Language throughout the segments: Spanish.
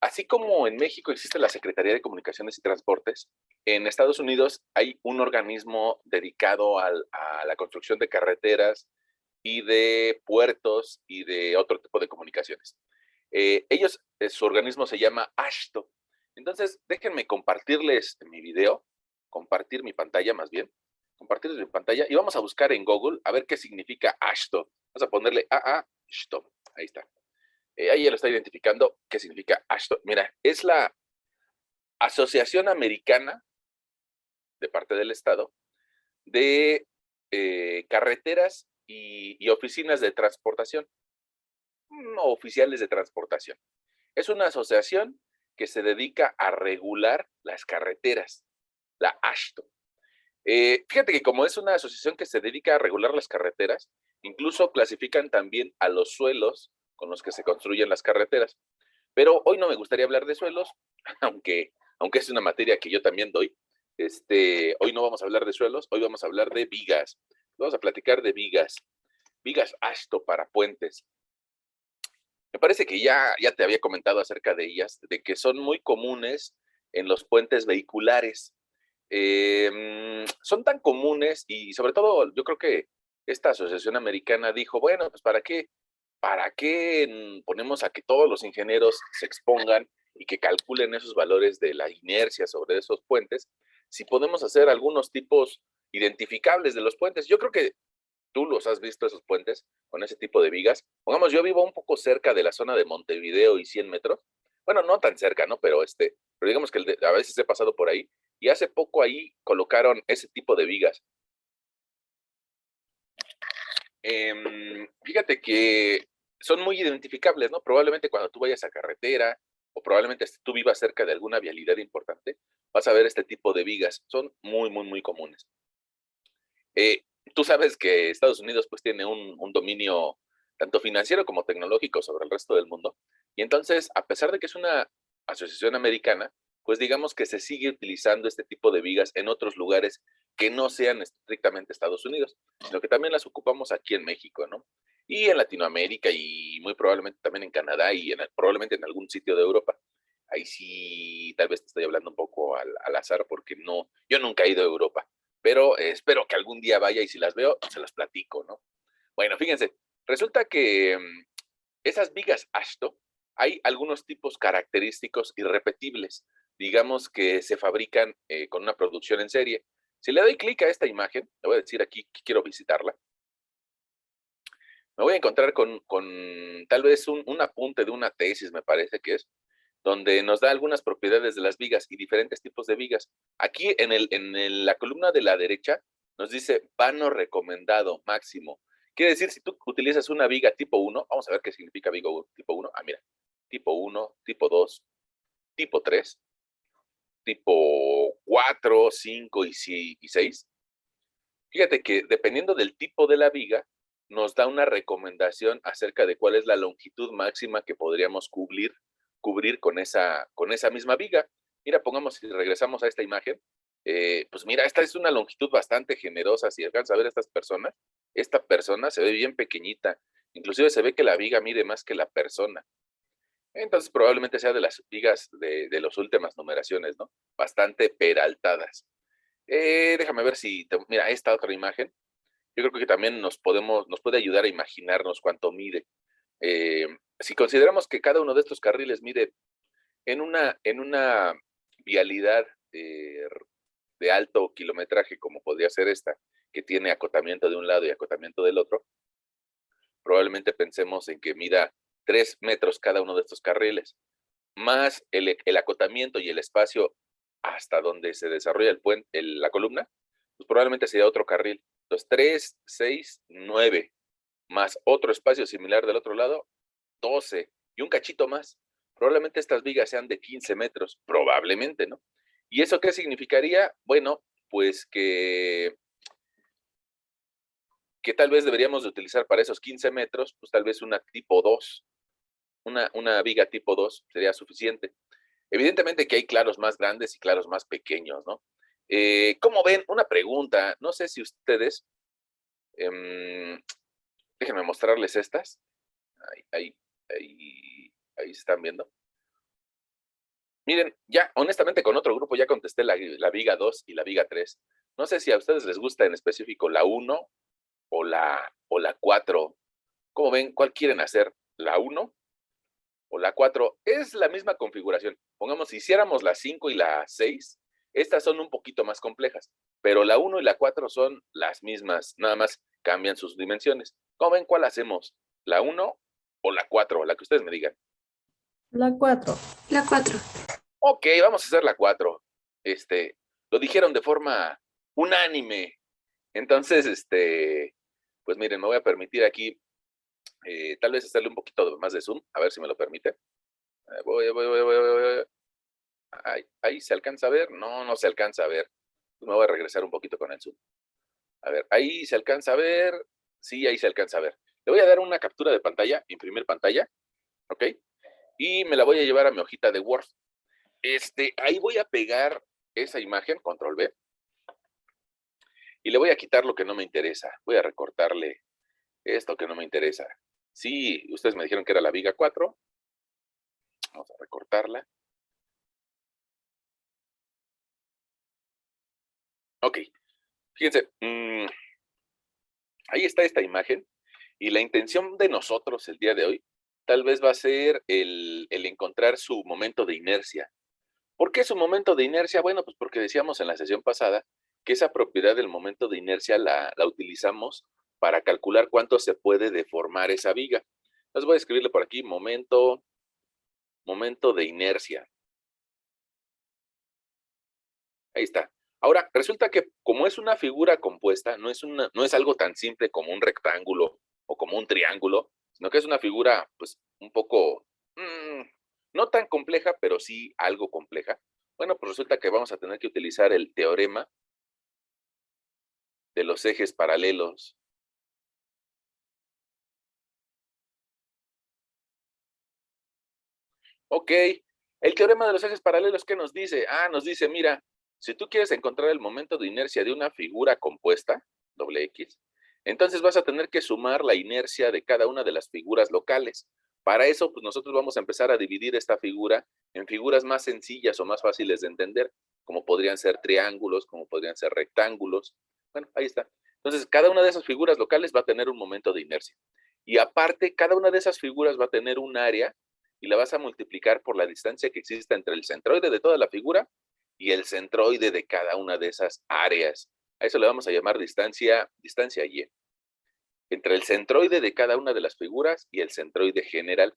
Así como en México existe la Secretaría de Comunicaciones y Transportes, en Estados Unidos hay un organismo dedicado a la construcción de carreteras y de puertos y de otro tipo de comunicaciones. Su organismo se llama AASHTO. Entonces, déjenme compartirles mi video, compartir mi pantalla más bien, compartirles mi pantalla y vamos a buscar en Google a ver qué significa AASHTO. Vamos a ponerle AASHTO. Ahí está. Ahí ya lo está identificando. ¿Qué significa AASHTO? Mira, es la Asociación Americana, de parte del Estado, de carreteras y oficinas de transportación, oficiales de transportación. Es una asociación que se dedica a regular las carreteras, la AASHTO. Fíjate que como es una asociación que se dedica a regular las carreteras, incluso clasifican también a los suelos con los que se construyen las carreteras. Pero hoy no me gustaría hablar de suelos, aunque es una materia que yo también doy. Hoy no vamos a hablar de suelos, hoy vamos a hablar de vigas. Vamos a platicar de vigas, vigas AASHTO para puentes. Me parece que ya te había comentado acerca de ellas, de que son muy comunes en los puentes vehiculares. Son tan comunes y sobre todo yo creo que esta asociación americana dijo, bueno, pues ¿para qué ponemos a que todos los ingenieros se expongan y que calculen esos valores de la inercia sobre esos puentes, si podemos hacer algunos tipos identificables de los puentes? Yo creo que tú los has visto esos puentes con ese tipo de vigas. Pongamos, yo vivo un poco cerca de la zona de Montevideo y 100 metros. Bueno, no tan cerca, ¿no? Pero digamos que a veces he pasado por ahí y hace poco ahí colocaron ese tipo de vigas. Fíjate que son muy identificables, ¿no? Probablemente cuando tú vayas a carretera o probablemente tú vivas cerca de alguna vialidad importante, vas a ver este tipo de vigas. Son muy, muy, muy comunes. Eh, Tú sabes que Estados Unidos pues tiene un dominio tanto financiero como tecnológico sobre el resto del mundo. Y entonces, a pesar de que es una asociación americana, pues digamos que se sigue utilizando este tipo de vigas en otros lugares que no sean estrictamente Estados Unidos, sino que también las ocupamos aquí en México, ¿no? Y en Latinoamérica y muy probablemente también en Canadá y probablemente en algún sitio de Europa. Ahí sí, tal vez te estoy hablando un poco al azar porque no, yo nunca he ido a Europa, pero espero que algún día vaya y si las veo, se las platico, ¿no? Bueno, fíjense, resulta que esas vigas AASHTO, hay algunos tipos característicos irrepetibles, digamos que se fabrican con una producción en serie. Si le doy clic a esta imagen, le voy a decir aquí que quiero visitarla, me voy a encontrar con tal vez un apunte de una tesis, me parece que es, donde nos da algunas propiedades de las vigas y diferentes tipos de vigas. Aquí la columna de la derecha nos dice vano recomendado máximo. Quiere decir, si tú utilizas una viga tipo uno, vamos a ver qué significa viga tipo uno. Mira, tipo uno, tipo 2, tipo 3, tipo 4, 5 y 6. Fíjate que dependiendo del tipo de la viga, nos da una recomendación acerca de cuál es la longitud máxima que podríamos cubrir con esa misma viga. Mira, pongamos, si regresamos a esta imagen, pues mira, esta es una longitud bastante generosa. Si alcanza a ver a estas personas, esta persona se ve bien pequeñita. Inclusive se ve que la viga mide más que la persona. Entonces probablemente sea de las vigas de las últimas numeraciones, ¿no? Bastante peraltadas. Déjame ver si, mira, esta otra imagen, yo creo que también nos puede ayudar a imaginarnos cuánto mide. Eh, si consideramos que cada uno de estos carriles mide en una vialidad de alto kilometraje, como podría ser esta, que tiene acotamiento de un lado y acotamiento del otro, probablemente pensemos en que mida 3 metros cada uno de estos carriles, más el acotamiento y el espacio hasta donde se desarrolla la columna, pues probablemente sería otro carril. Entonces, 3, 6, 9, más otro espacio similar del otro lado, 12 y un cachito más. Probablemente estas vigas sean de 15 metros, probablemente, ¿no? ¿Y eso qué significaría? Bueno, pues que tal vez deberíamos de utilizar para esos 15 metros, pues tal vez una tipo 2, una viga tipo 2 sería suficiente. Evidentemente que hay claros más grandes y claros más pequeños, ¿no? ¿Cómo ven? Una pregunta, no sé si ustedes, em, déjenme mostrarles estas, ahí, ahí, ahí, ahí están viendo. Miren, ya, honestamente, con otro grupo ya contesté la viga 2 y la viga 3. No sé si a ustedes les gusta en específico la uno o la 4. ¿Cómo ven? ¿Cuál quieren hacer? ¿La uno o la 4? Es la misma configuración. Pongamos, si hiciéramos la 5 y la 6, estas son un poquito más complejas, pero la uno y la 4 son las mismas, nada más cambian sus dimensiones. ¿Cómo ven? ¿Cuál hacemos? ¿La uno o la 4? La que ustedes me digan. La 4. La 4. Ok, vamos a hacer la 4. Lo dijeron de forma unánime. Entonces, pues miren, me voy a permitir aquí, tal vez hacerle un poquito más de zoom, a ver si me lo permite. Voy. Ahí se alcanza a ver. No, no se alcanza a ver. Me voy a regresar un poquito con el zoom. A ver, ahí se alcanza a ver. Sí, ahí se alcanza a ver. Le voy a dar una captura de pantalla, imprimir pantalla, ¿ok? Y me la voy a llevar a mi hojita de Word. Ahí voy a pegar esa imagen, control V, y le voy a quitar lo que no me interesa. Voy a recortarle esto que no me interesa. Sí, ustedes me dijeron que era la viga 4. Vamos a recortarla. Ok, fíjense, ahí está esta imagen y la intención de nosotros el día de hoy tal vez va a ser el encontrar su momento de inercia. ¿Por qué su momento de inercia? Bueno, pues porque decíamos en la sesión pasada que esa propiedad del momento de inercia la utilizamos para calcular cuánto se puede deformar esa viga. Entonces voy a escribirle por aquí momento de inercia. Ahí está. Ahora, resulta que como es una figura compuesta, no es algo tan simple como un rectángulo o como un triángulo, sino que es una figura, pues, un poco, no tan compleja, pero sí algo compleja. Bueno, pues resulta que vamos a tener que utilizar el teorema de los ejes paralelos. Ok, el teorema de los ejes paralelos, ¿qué nos dice? Nos dice, mira, si tú quieres encontrar el momento de inercia de una figura compuesta, doble X, entonces vas a tener que sumar la inercia de cada una de las figuras locales. Para eso, pues nosotros vamos a empezar a dividir esta figura en figuras más sencillas o más fáciles de entender, como podrían ser triángulos, como podrían ser rectángulos. Bueno, ahí está. Entonces, cada una de esas figuras locales va a tener un momento de inercia. Y aparte, cada una de esas figuras va a tener un área y la vas a multiplicar por la distancia que existe entre el centroide de toda la figura y el centroide de cada una de esas áreas. A eso le vamos a llamar distancia Y. Entre el centroide de cada una de las figuras y el centroide general.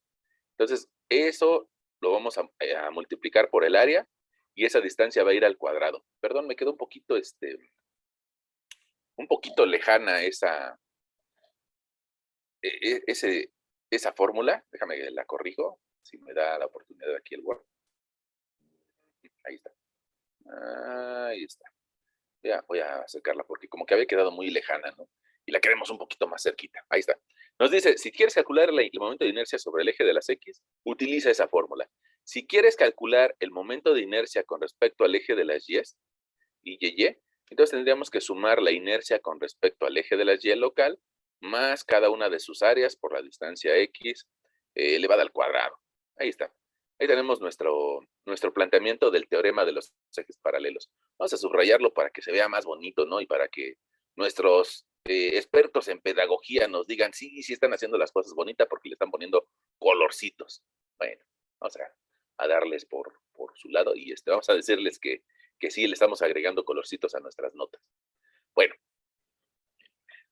Entonces, eso lo vamos a multiplicar por el área y esa distancia va a ir al cuadrado. Perdón, me quedó un poquito lejana esa fórmula. Déjame la corrijo, si me da la oportunidad aquí el Word. Ahí está. Ahí está. Ya, voy a acercarla porque como que había quedado muy lejana, ¿no? Y la queremos un poquito más cerquita. Ahí está. Nos dice, si quieres calcular el momento de inercia sobre el eje de las X, utiliza esa fórmula. Si quieres calcular el momento de inercia con respecto al eje de las Y, entonces tendríamos que sumar la inercia con respecto al eje de las Y local, más cada una de sus áreas por la distancia X elevada al cuadrado. Ahí está. Ahí tenemos nuestro planteamiento del teorema de los ejes paralelos. Vamos a subrayarlo para que se vea más bonito, ¿no? Y para que nuestros expertos en pedagogía nos digan, sí, sí están haciendo las cosas bonitas porque le están poniendo colorcitos. Bueno, vamos a darles por su lado y vamos a decirles que sí le estamos agregando colorcitos a nuestras notas. Bueno,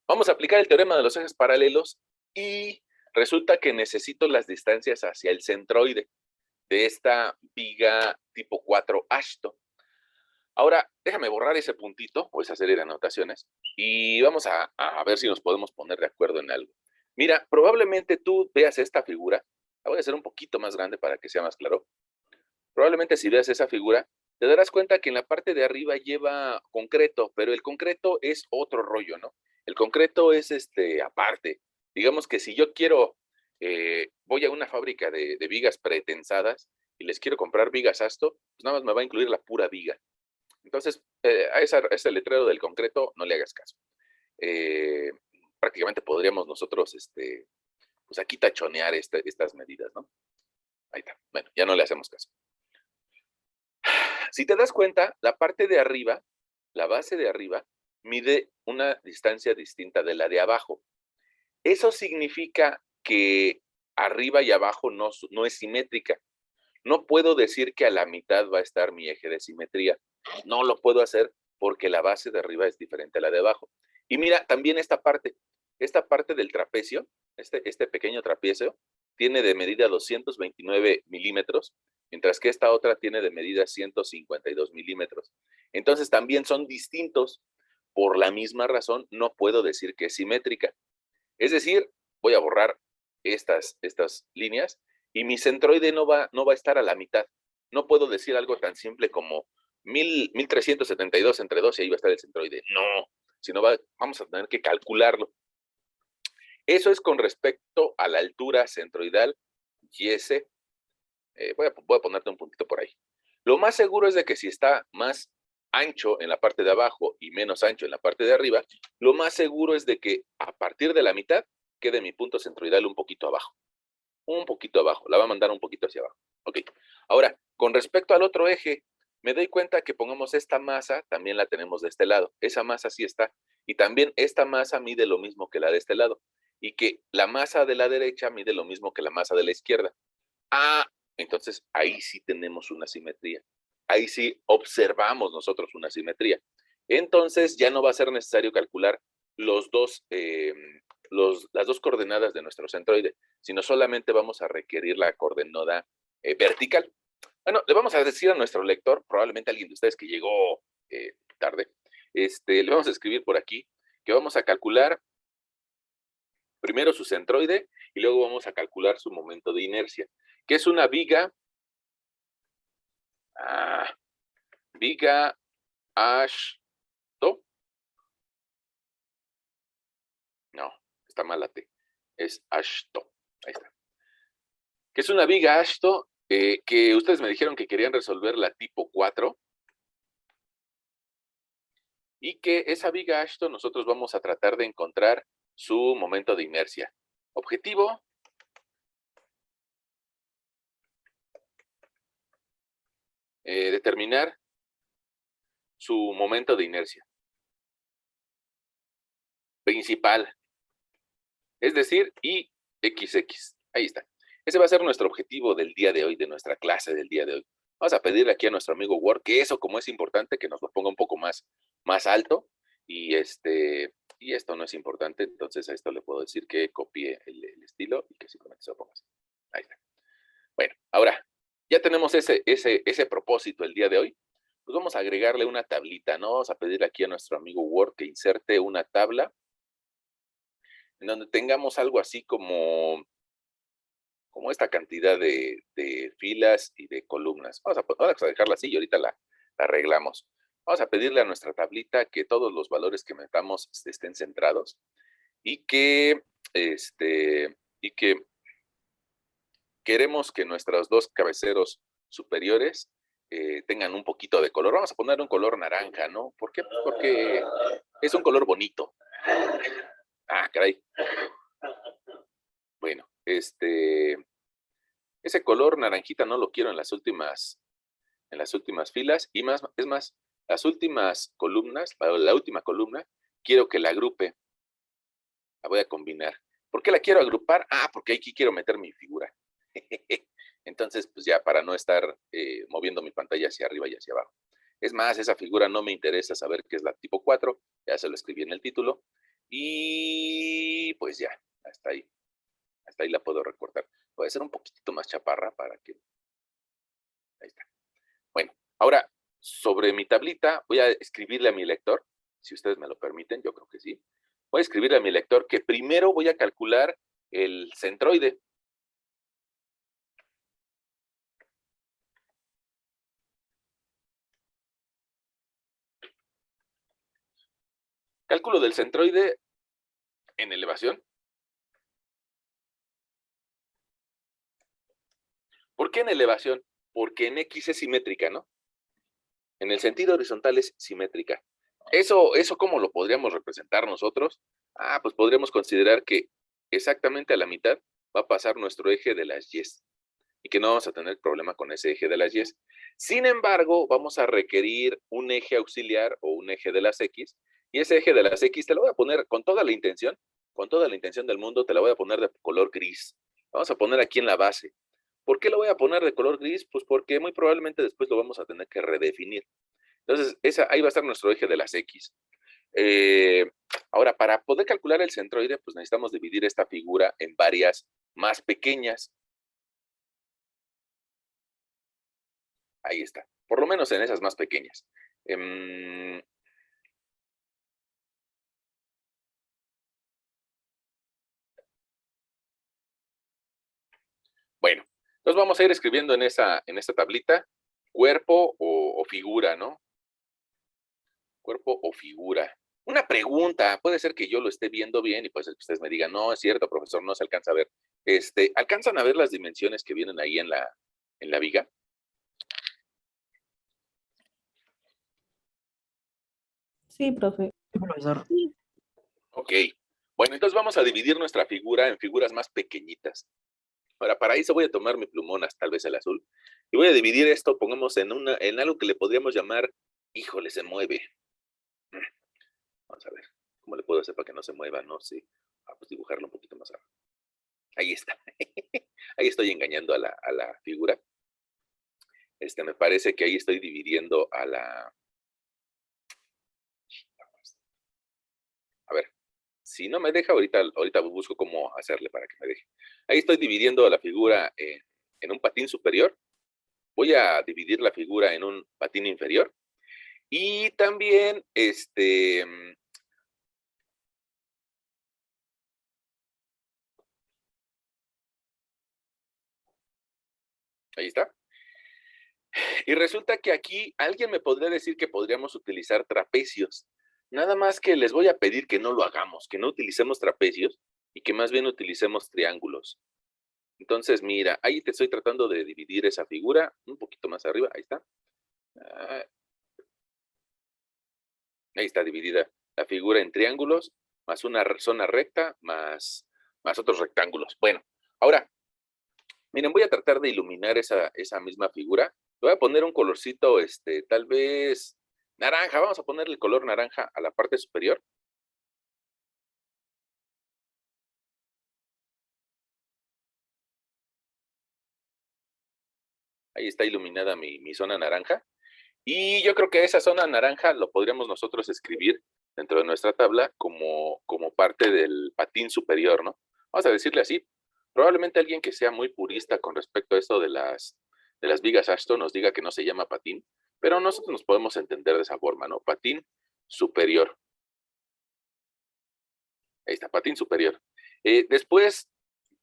vamos a aplicar el teorema de los ejes paralelos y resulta que necesito las distancias hacia el centroide de esta viga tipo 4 Ashton. Ahora, déjame borrar ese puntito o esa serie de anotaciones y vamos a ver si nos podemos poner de acuerdo en algo. Mira, probablemente tú veas esta figura, la voy a hacer un poquito más grande para que sea más claro. Probablemente si veas esa figura, te darás cuenta que en la parte de arriba lleva concreto, pero el concreto es otro rollo, ¿no? El concreto es aparte. Digamos que si yo quiero, voy a una fábrica de vigas pretensadas y les quiero comprar vigas Asto, pues nada más me va a incluir la pura viga. Entonces, a ese letrero del concreto no le hagas caso. Eh, Prácticamente podríamos nosotros, pues aquí tachonear estas medidas, ¿no? Ahí está. Bueno, ya no le hacemos caso. Si te das cuenta, la parte de arriba, la base de arriba, mide una distancia distinta de la de abajo. Eso significa que arriba y abajo no es simétrica. No puedo decir que a la mitad va a estar mi eje de simetría. No lo puedo hacer porque la base de arriba es diferente a la de abajo. Y mira, también esta parte del trapecio, este pequeño trapecio, tiene de medida 229 milímetros, mientras que esta otra tiene de medida 152 milímetros. Entonces también son distintos. Por la misma razón, no puedo decir que es simétrica. Es decir, voy a borrar estas líneas y mi centroide no va a estar a la mitad. No puedo decir algo tan simple como 1372 entre 2 y ahí va a estar el centroide. No, sino vamos a tener que calcularlo. Eso es con respecto a la altura centroidal y ese. Voy a ponerte un puntito por ahí. Lo más seguro es de que si está más ancho en la parte de abajo y menos ancho en la parte de arriba, lo más seguro es de que a partir de la mitad quede mi punto centroidal un poquito abajo. Un poquito abajo. La va a mandar un poquito hacia abajo. Ok. Ahora, con respecto al otro eje, me doy cuenta que pongamos esta masa, también la tenemos de este lado. Esa masa sí está. Y también esta masa mide lo mismo que la de este lado. Y que la masa de la derecha mide lo mismo que la masa de la izquierda. Ah, entonces ahí sí tenemos una simetría. Ahí sí observamos nosotros una simetría. Entonces ya no va a ser necesario calcular las dos coordenadas de nuestro centroide, sino solamente vamos a requerir la coordenada vertical. Bueno, le vamos a decir a nuestro lector, probablemente alguien de ustedes que llegó tarde, le vamos a escribir por aquí que vamos a calcular primero su centroide y luego vamos a calcular su momento de inercia, que es una viga Ashto. No, está mal la T. Es Ashto. Ahí está. Que es una viga Ashto que ustedes me dijeron que querían resolver la tipo 4. Y que esa viga Ashto nosotros vamos a tratar de encontrar su momento de inercia. Objetivo. Determinar su momento de inercia principal, es decir, IXX. Ahí está. Ese va a ser nuestro objetivo del día de hoy, de nuestra clase del día de hoy. Vamos a pedirle aquí a nuestro amigo Word que eso, como es importante, que nos lo ponga un poco más alto. Y esto no es importante, entonces a esto le puedo decir que copie el estilo y que simplemente se lo ponga así. Ahí está. Bueno, ahora, ya tenemos ese propósito el día de hoy. Pues vamos a agregarle una tablita, ¿no? Vamos a pedirle aquí a nuestro amigo Word que inserte una tabla en donde tengamos algo así como esta cantidad de filas y de columnas. Vamos a dejarla así y ahorita la arreglamos. Vamos a pedirle a nuestra tablita que todos los valores que metamos estén centrados y que queremos que nuestros dos cabeceros superiores tengan un poquito de color. Vamos a poner un color naranja, ¿no? ¿Por qué? Porque es un color bonito. Ah, caray. Bueno, ese color naranjita no lo quiero en las últimas filas y es más, las últimas columnas, la última columna, quiero que la agrupe. La voy a combinar. ¿Por qué la quiero agrupar? Ah, porque aquí quiero meter mi figura. Entonces, pues ya para no estar moviendo mi pantalla hacia arriba y hacia abajo. Es más, esa figura no me interesa saber qué es la tipo 4, ya se lo escribí en el título. Y pues ya, hasta ahí la puedo recortar. Voy a hacer un poquitito más chaparra para que... Ahí está. Bueno, ahora sobre mi tablita voy a escribirle a mi lector, si ustedes me lo permiten, yo creo que sí. Voy a escribirle a mi lector que primero voy a calcular el centroide. Cálculo del centroide en elevación. ¿Por qué en elevación? Porque en X es simétrica, ¿no? En el sentido horizontal es simétrica. ¿Eso cómo lo podríamos representar nosotros? Ah, pues podríamos considerar que exactamente a la mitad va a pasar nuestro eje de las Y. y que no vamos a tener problema con ese eje de las Y. Sin embargo, vamos a requerir un eje auxiliar o un eje de las X, y ese eje de las X te lo voy a poner con toda la intención del mundo, te la voy a poner de color gris. Vamos a poner aquí en la base. ¿Por qué lo voy a poner de color gris? Pues porque muy probablemente después lo vamos a tener que redefinir. Entonces, ahí va a estar nuestro eje de las X. Ahora, para poder calcular el centroide, pues necesitamos dividir esta figura en varias más pequeñas. Ahí está. Por lo menos en esas más pequeñas. Bueno, entonces vamos a ir escribiendo en esta tablita cuerpo o figura, ¿no? Cuerpo o figura. Una pregunta, puede ser que yo lo esté viendo bien y pues ustedes me digan, no, es cierto, profesor, no se alcanza a ver. ¿Alcanzan a ver las dimensiones que vienen ahí en la viga? Sí, profe. Sí, profesor. Ok. Bueno, entonces vamos a dividir nuestra figura en figuras más pequeñitas. Ahora, para eso voy a tomar mi plumón, tal vez el azul, y voy a dividir esto, pongamos en algo que le podríamos llamar, híjole, se mueve. Vamos a ver, ¿cómo le puedo hacer para que no se mueva? No sé. Pues dibujarlo un poquito más abajo. Ahí está. Ahí estoy engañando a la figura. Me parece que ahí estoy dividiendo a la... A ver, si no me deja, ahorita busco cómo hacerle para que me deje. Ahí estoy dividiendo a la figura en un patín superior. Voy a dividir la figura en un patín inferior. Y también, ahí está. Y resulta que aquí alguien me podría decir que podríamos utilizar trapecios. Nada más que les voy a pedir que no lo hagamos, que no utilicemos trapecios y que más bien utilicemos triángulos. Entonces, mira, ahí te estoy tratando de dividir esa figura un poquito más arriba. Ahí está. Ahí está dividida la figura en triángulos, más una zona recta, más otros rectángulos. Bueno, ahora, miren, voy a tratar de iluminar esa misma figura. Le voy a poner un colorcito, tal vez naranja. Vamos a ponerle el color naranja a la parte superior. Ahí está iluminada mi zona naranja. Y yo creo que esa zona naranja lo podríamos nosotros escribir dentro de nuestra tabla como parte del patín superior, ¿no? Vamos a decirle así. Probablemente alguien que sea muy purista con respecto a esto de las vigas Ashton nos diga que no se llama patín, pero nosotros nos podemos entender de esa forma, ¿no? Patín superior. Ahí está, patín superior. Después,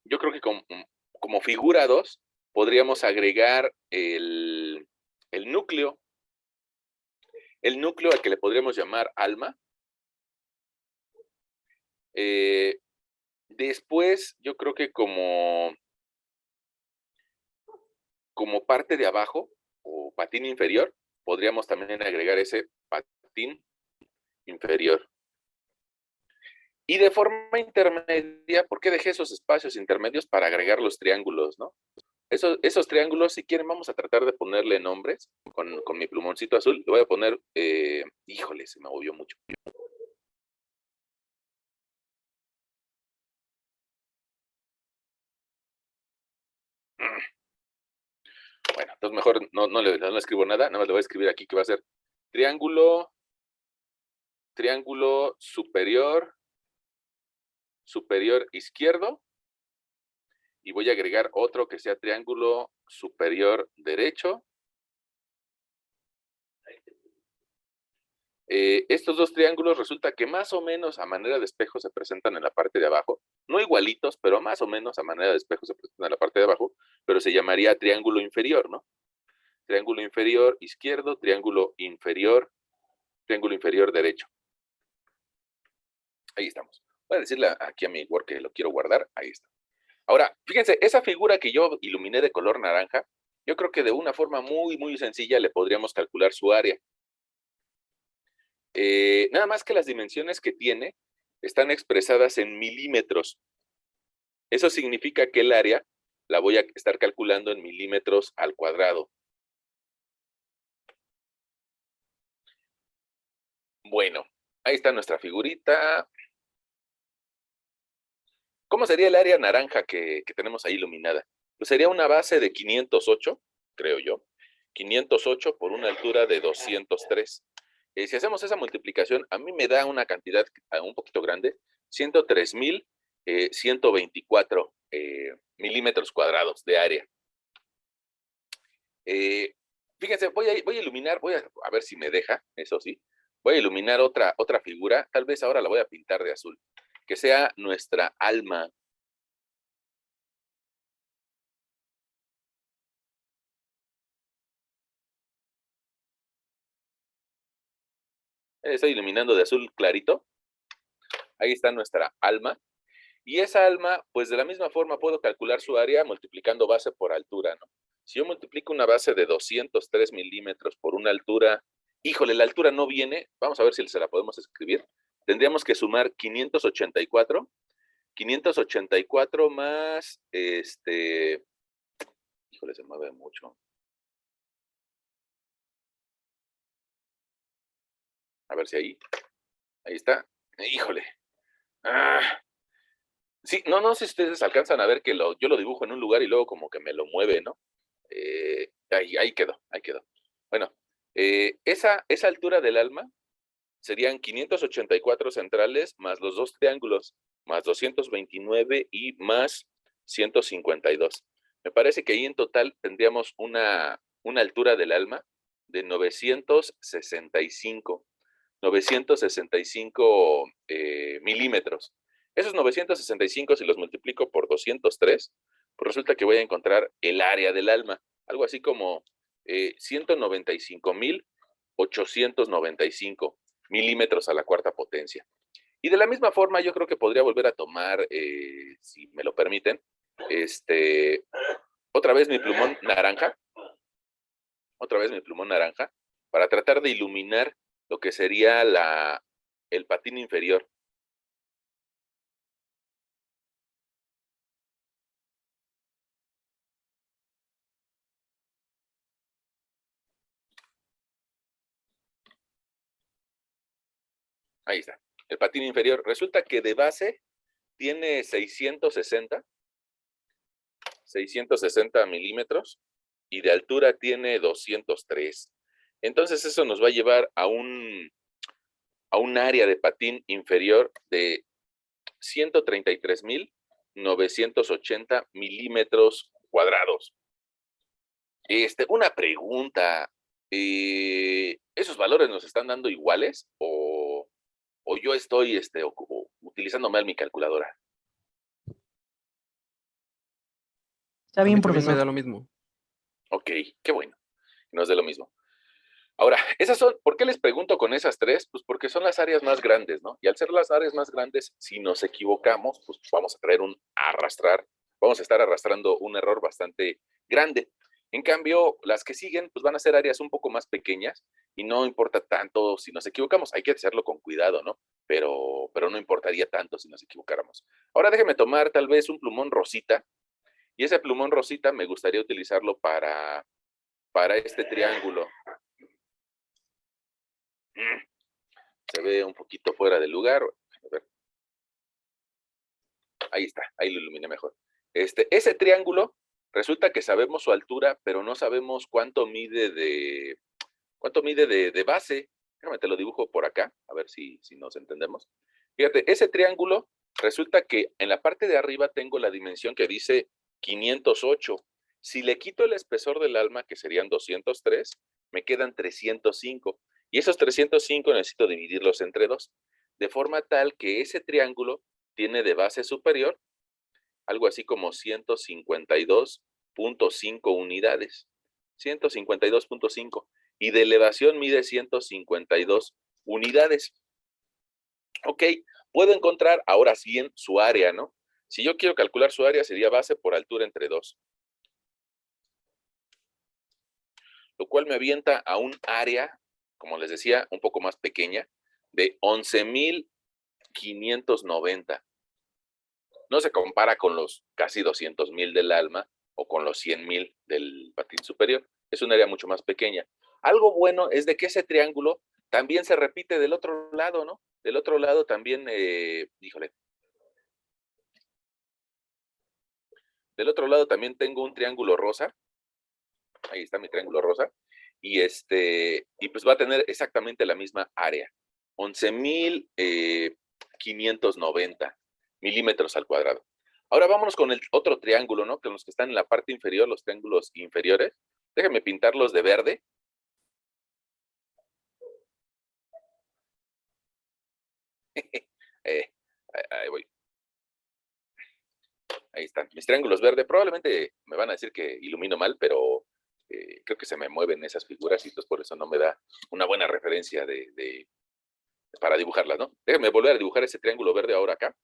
yo creo que como figura 2, podríamos agregar el núcleo. El núcleo al que le podríamos llamar alma. Después, yo creo que como parte de abajo o patín inferior, podríamos también agregar ese patín inferior. Y de forma intermedia, ¿por qué dejé esos espacios intermedios para agregar los triángulos, no? Esos triángulos, si quieren, vamos a tratar de ponerle nombres con mi plumoncito azul. Le voy a poner, híjole, se me movió mucho. Bueno, entonces mejor no le escribo nada, nada más le voy a escribir aquí que va a ser triángulo superior izquierdo, y voy a agregar otro que sea triángulo superior derecho. Estos dos triángulos resulta que más o menos a manera de espejo se presentan en la parte de abajo, no igualitos, pero más o menos a manera de espejo se presentan en la parte de abajo, pero se llamaría triángulo inferior, ¿no? Triángulo inferior izquierdo, triángulo inferior derecho. Ahí estamos. Voy a decirle aquí a mi Word que lo quiero guardar. Ahí está. Ahora, fíjense, esa figura que yo iluminé de color naranja, yo creo que de una forma muy, muy sencilla le podríamos calcular su área. Nada más que las dimensiones que tiene están expresadas en milímetros. Eso significa que el área la voy a estar calculando en milímetros al cuadrado. Bueno, ahí está nuestra figurita. ¿Cómo sería el área naranja que tenemos ahí iluminada? Pues sería una base de 508, creo yo. 508 por una altura de 203. Si hacemos esa multiplicación, a mí me da una cantidad un poquito grande, 103,124 milímetros cuadrados de área. Fíjense, voy a iluminar, a ver si me deja, eso sí. Voy a iluminar otra figura, tal vez ahora la voy a pintar de azul, que sea nuestra alma. Estoy iluminando de azul clarito. Ahí está nuestra alma. Y esa alma, pues de la misma forma puedo calcular su área multiplicando base por altura, ¿no? Si yo multiplico una base de 203 milímetros por una altura, híjole, la altura no viene, vamos a ver si se la podemos escribir. Tendríamos que sumar 584 más, híjole, se mueve mucho. A ver si ahí está. Híjole. Sí, no sé si ustedes alcanzan a ver que yo lo dibujo en un lugar y luego como que me lo mueve, ¿no? Ahí quedó. Bueno, esa altura del alma serían 584 centrales más los dos triángulos, más 229 y más 152. Me parece que ahí en total tendríamos una altura del alma de 965 milímetros. Esos 965, si los multiplico por 203, pues resulta que voy a encontrar el área del alma, algo así como 195,895 milímetros a la cuarta potencia. Y de la misma forma, yo creo que podría volver a tomar, si me lo permiten, otra vez mi plumón naranja, para tratar de iluminar lo que sería el patín inferior. Ahí está. El patín inferior. Resulta que de base tiene 660 milímetros y de altura tiene 203. Entonces eso nos va a llevar a un área de patín inferior de 133,980 milímetros cuadrados. Una pregunta. ¿Esos valores nos están dando iguales o yo estoy utilizando mal mi calculadora? Está bien, A mí también me profesor. da lo mismo. Ok, qué bueno. Nos dé lo mismo. Ahora, ¿por qué les pregunto con esas tres? Pues porque son las áreas más grandes, ¿no? Y al ser las áreas más grandes, si nos equivocamos, pues vamos a vamos a estar arrastrando un error bastante grande. En cambio, las que siguen, pues van a ser áreas un poco más pequeñas y no importa tanto si nos equivocamos. Hay que hacerlo con cuidado, ¿no? Pero no importaría tanto si nos equivocáramos. Ahora déjenme tomar tal vez un plumón rosita y ese plumón rosita me gustaría utilizarlo para este triángulo. Se ve un poquito fuera de lugar. A ver. Ahí está, ahí lo iluminé mejor. Ese triángulo, resulta que sabemos su altura, pero no sabemos cuánto mide de base. Déjame te lo dibujo por acá, a ver si nos entendemos. Fíjate, ese triángulo, resulta que en la parte de arriba tengo la dimensión que dice 508. Si le quito el espesor del alma, que serían 203, me quedan 305. Y esos 305 necesito dividirlos entre 2, de forma tal que ese triángulo tiene de base superior algo así como 152,5 unidades. 152,5. Y de elevación mide 152 unidades. Ok, puedo encontrar ahora sí en su área, ¿no? Si yo quiero calcular su área, sería base por altura entre 2. Lo cual me avienta a un área, como les decía, un poco más pequeña, de 11,590. No se compara con los casi 200,000 del alma, o con los 100,000 del patín superior. Es un área mucho más pequeña. Algo bueno es de que ese triángulo también se repite del otro lado, ¿no? Del otro lado también, híjole, del otro lado también tengo un triángulo rosa. Ahí está mi triángulo rosa. Y pues va a tener exactamente la misma área. 11,590 milímetros al cuadrado. Ahora vámonos con el otro triángulo, ¿no? Con los que están en la parte inferior, los triángulos inferiores. Déjenme pintarlos de verde. Ahí voy. Ahí están. Mis triángulos verde. Probablemente me van a decir que ilumino mal, pero creo que se me mueven esas figuras y entonces por eso no me da una buena referencia para dibujarlas, ¿no? Déjenme volver a dibujar ese triángulo verde ahora acá.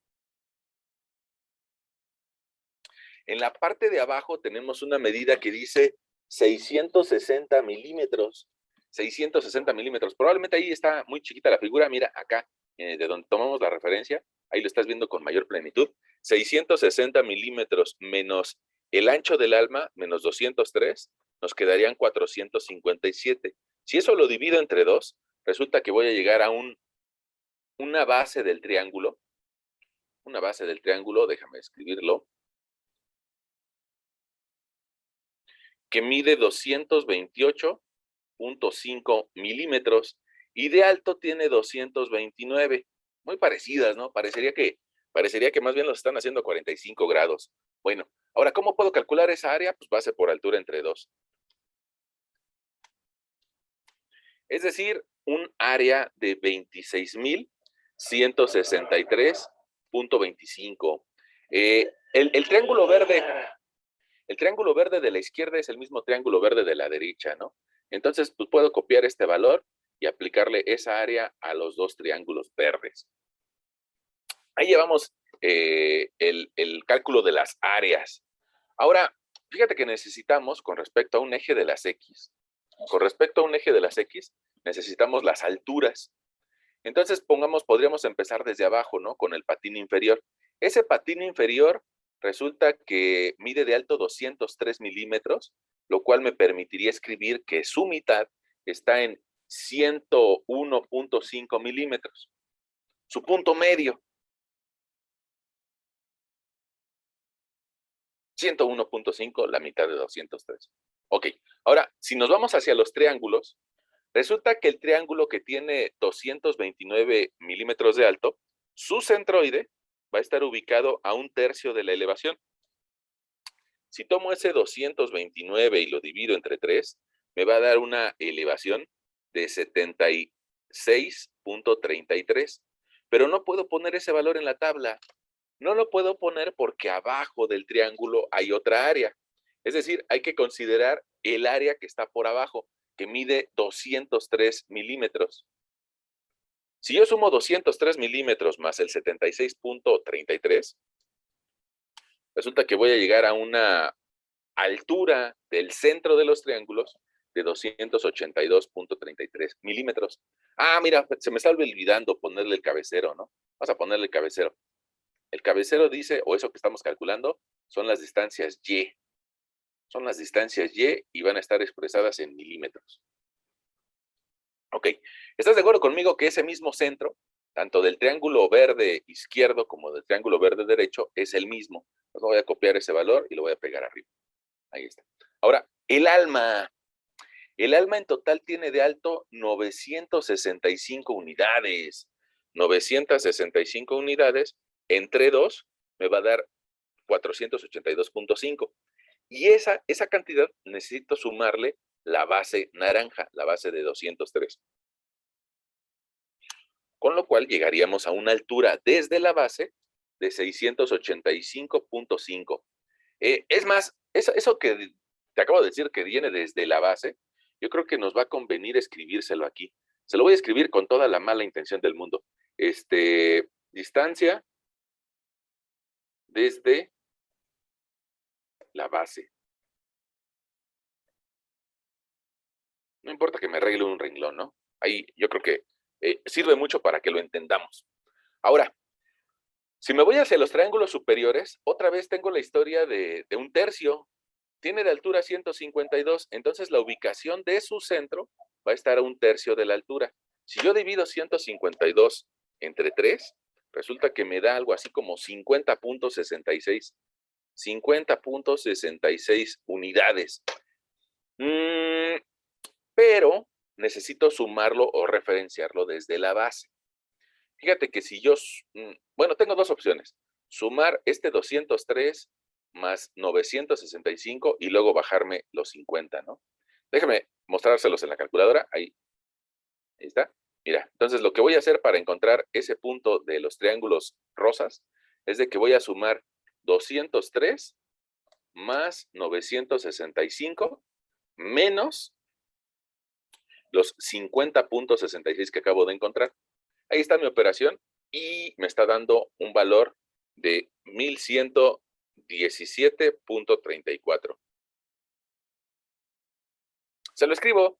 En la parte de abajo tenemos una medida que dice 660 milímetros. 660 milímetros. Probablemente ahí está muy chiquita la figura. Mira, acá, de donde tomamos la referencia, ahí lo estás viendo con mayor plenitud. 660 milímetros menos el ancho del alma, menos 203, nos quedarían 457. Si eso lo divido entre 2, resulta que voy a llegar a una base del triángulo. Una base del triángulo, déjame escribirlo, que mide 228.5 milímetros y de alto tiene 229. Muy parecidas, ¿no? Parecería que más bien los están haciendo a 45 grados. Bueno, ahora, ¿cómo puedo calcular esa área? Pues base por altura entre 2. Es decir, un área de 26,163.25. El triángulo verde. El triángulo verde de la izquierda es el mismo triángulo verde de la derecha, ¿no? Entonces, pues puedo copiar este valor y aplicarle esa área a los dos triángulos verdes. Ahí llevamos el cálculo de las áreas. Ahora, fíjate que necesitamos, con respecto a un eje de las X, necesitamos las alturas. Entonces, podríamos empezar desde abajo, ¿no? Con el patín inferior. Ese patín inferior resulta que mide de alto 203 milímetros, lo cual me permitiría escribir que su mitad está en 101.5 milímetros. Su punto medio, 101.5, la mitad de 203. Ok, ahora, si nos vamos hacia los triángulos, resulta que el triángulo que tiene 229 milímetros de alto, su centroide va a estar ubicado a 1/3 de la elevación. Si tomo ese 229 y lo divido entre 3, me va a dar una elevación de 76.33. Pero no puedo poner ese valor en la tabla. No lo puedo poner porque abajo del triángulo hay otra área. Es decir, hay que considerar el área que está por abajo, que mide 203 milímetros. Si yo sumo 203 milímetros más el 76.33, resulta que voy a llegar a una altura del centro de los triángulos de 282.33 milímetros. Ah, mira, se me está olvidando ponerle el cabecero, ¿no? Vamos a ponerle el cabecero. El cabecero dice, o eso que estamos calculando, son las distancias Y. Son las distancias Y y van a estar expresadas en milímetros. Ok, ¿estás de acuerdo conmigo que ese mismo centro, tanto del triángulo verde izquierdo como del triángulo verde derecho, es el mismo? Pues voy a copiar ese valor y lo voy a pegar arriba. Ahí está. Ahora, el alma. El alma en total tiene de alto 965 unidades. 965 unidades entre 2 me va a dar 482.5. Y esa cantidad necesito sumarle la base naranja, la base de 203. Con lo cual llegaríamos a una altura desde la base de 685.5. Es más, eso que te acabo de decir que viene desde la base, yo creo que nos va a convenir escribírselo aquí. Se lo voy a escribir con toda la mala intención del mundo. Distancia desde la base. No importa que me arregle un renglón, ¿no? Ahí yo creo que sirve mucho para que lo entendamos. Ahora, si me voy hacia los triángulos superiores, otra vez tengo la historia de 1/3. tiene de altura 152, entonces la ubicación de su centro va a estar a 1/3 de la altura. Si yo divido 152 entre 3, resulta que me da algo así como 50.66. 50.66 unidades. Pero necesito sumarlo o referenciarlo desde la base. Fíjate que si yo, bueno, tengo dos opciones. Sumar este 203 más 965 y luego bajarme los 50, ¿no? Déjame mostrárselos en la calculadora. Ahí está. Mira, entonces lo que voy a hacer para encontrar ese punto de los triángulos rosas es de que voy a sumar 203 más 965 menos los 50.66 que acabo de encontrar. Ahí está mi operación y me está dando un valor de 1117.34. Se lo escribo.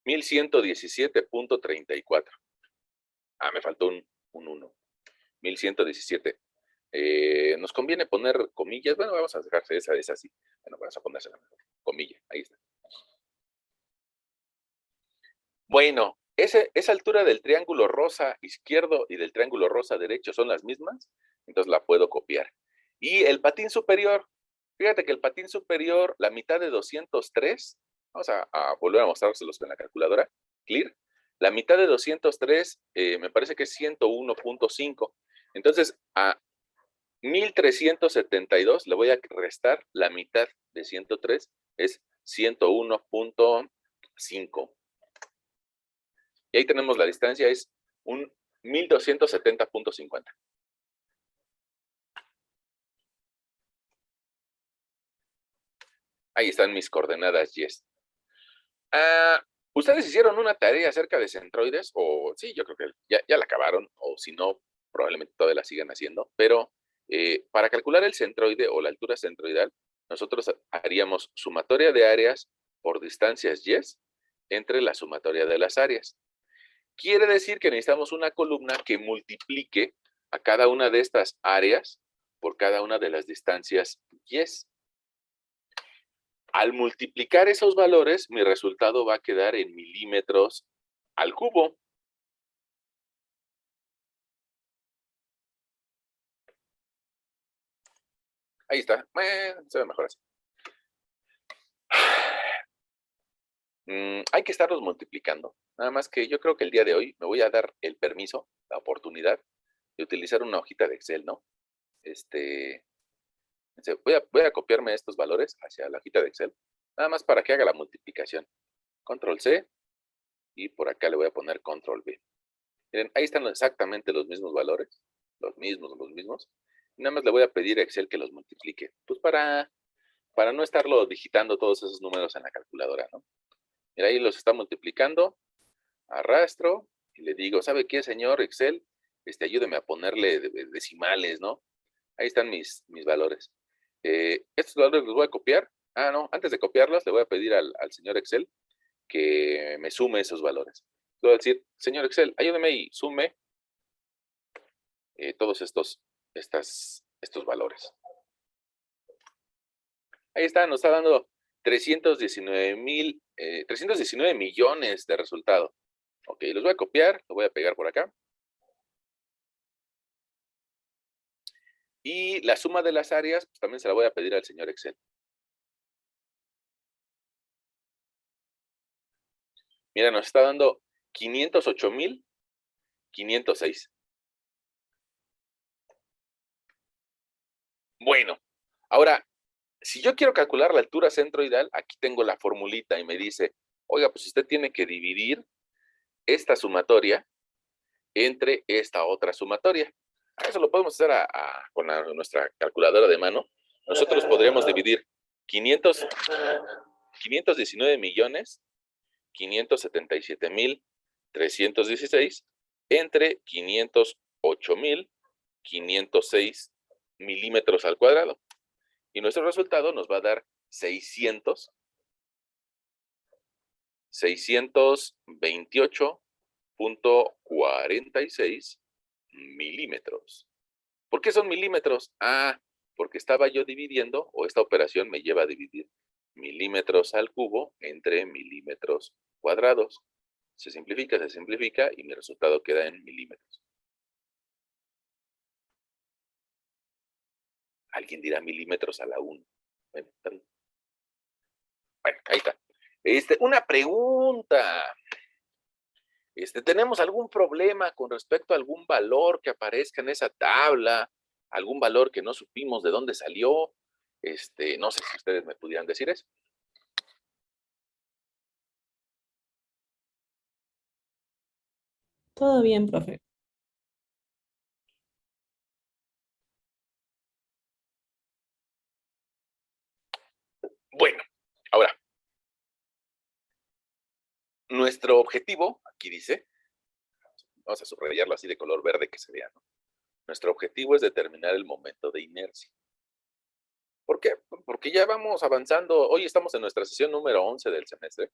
1117.34. Ah, me faltó un 1. 1117. Nos conviene poner comillas. Bueno, vamos a dejarse esa así. Bueno, vamos a ponérsela comilla. Ahí está. Bueno, esa altura del triángulo rosa izquierdo y del triángulo rosa derecho son las mismas, entonces la puedo copiar. Y el patín superior, fíjate que el patín superior, la mitad de 203, vamos a volver a mostrárselos con la calculadora, clear, la mitad de 203 me parece que es 101.5, entonces a 1372 le voy a restar la mitad de 103, es 101.5. Y ahí tenemos la distancia, es un 1270.50. Ahí están mis coordenadas yes. ¿Ustedes hicieron una tarea acerca de centroides? O sí, yo creo que ya la acabaron, o si no, probablemente todavía la sigan haciendo. Pero para calcular el centroide o la altura centroidal, nosotros haríamos sumatoria de áreas por distancias yes entre la sumatoria de las áreas. Quiere decir que necesitamos una columna que multiplique a cada una de estas áreas por cada una de las distancias yes. Al multiplicar esos valores, mi resultado va a quedar en milímetros al cubo. Ahí está. Se ve mejor así. Hay que estarlos multiplicando. Nada más que yo creo que el día de hoy me voy a dar el permiso, la oportunidad de utilizar una hojita de Excel, ¿no? Voy a copiarme estos valores hacia la hojita de Excel, nada más para que haga la multiplicación. Control C y por acá le voy a poner Control V. Miren, ahí están exactamente los mismos valores, los mismos. Nada más le voy a pedir a Excel que los multiplique, pues para no estarlo digitando todos esos números en la calculadora, ¿no? Mira, ahí los está multiplicando, arrastro y le digo, ¿sabe qué, señor Excel? Ayúdeme a ponerle decimales, ¿no? Ahí están mis valores. Estos valores los voy a copiar. No, antes de copiarlos le voy a pedir al señor Excel que me sume esos valores. Le voy a decir, señor Excel, ayúdeme y sume todos estos valores. Ahí está, nos está dando 319 millones de resultado. Ok, los voy a copiar, lo voy a pegar por acá. Y la suma de las áreas, pues también se la voy a pedir al señor Excel. Mira, nos está dando 508,506. Bueno, ahora, si yo quiero calcular la altura centroidal, aquí tengo la formulita y me dice, oiga, pues usted tiene que dividir esta sumatoria entre esta otra sumatoria. Eso lo podemos hacer con nuestra calculadora de mano. Nosotros podríamos dividir 519,577,316 entre 508,506 milímetros al cuadrado. Y nuestro resultado nos va a dar 628.46 milímetros. ¿Por qué son milímetros? porque estaba yo dividiendo, o esta operación me lleva a dividir milímetros al cubo entre milímetros cuadrados. Se simplifica y mi resultado queda en milímetros. Alguien dirá milímetros a la 1. Bueno, ahí está. Una pregunta. ¿Tenemos algún problema con respecto a algún valor que aparezca en esa tabla? ¿Algún valor que no supimos de dónde salió? No sé si ustedes me pudieran decir eso. Todo bien, profe. Bueno, ahora, nuestro objetivo, aquí dice, vamos a subrayarlo así de color verde que se vea, ¿no? Nuestro objetivo es determinar el momento de inercia. ¿Por qué? Porque ya vamos avanzando. Hoy estamos en nuestra sesión número 11 del semestre.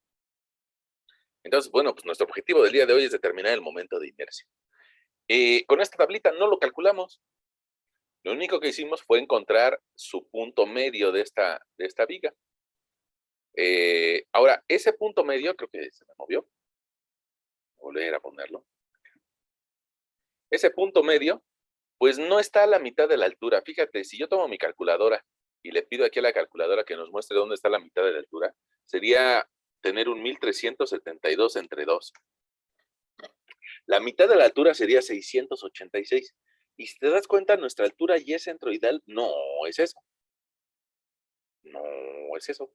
Entonces, bueno, pues nuestro objetivo del día de hoy es determinar el momento de inercia. Con esta tablita no lo calculamos. Lo único que hicimos fue encontrar su punto medio de esta viga. Ahora, ese punto medio, creo que se me movió. Volver a ponerlo. Ese punto medio, pues no está a la mitad de la altura. Fíjate, si yo tomo mi calculadora y le pido aquí a la calculadora que nos muestre dónde está la mitad de la altura, sería tener un 1372 entre 2. La mitad de la altura sería 686. Y si te das cuenta, nuestra altura y es centroidal, no es eso. No es eso.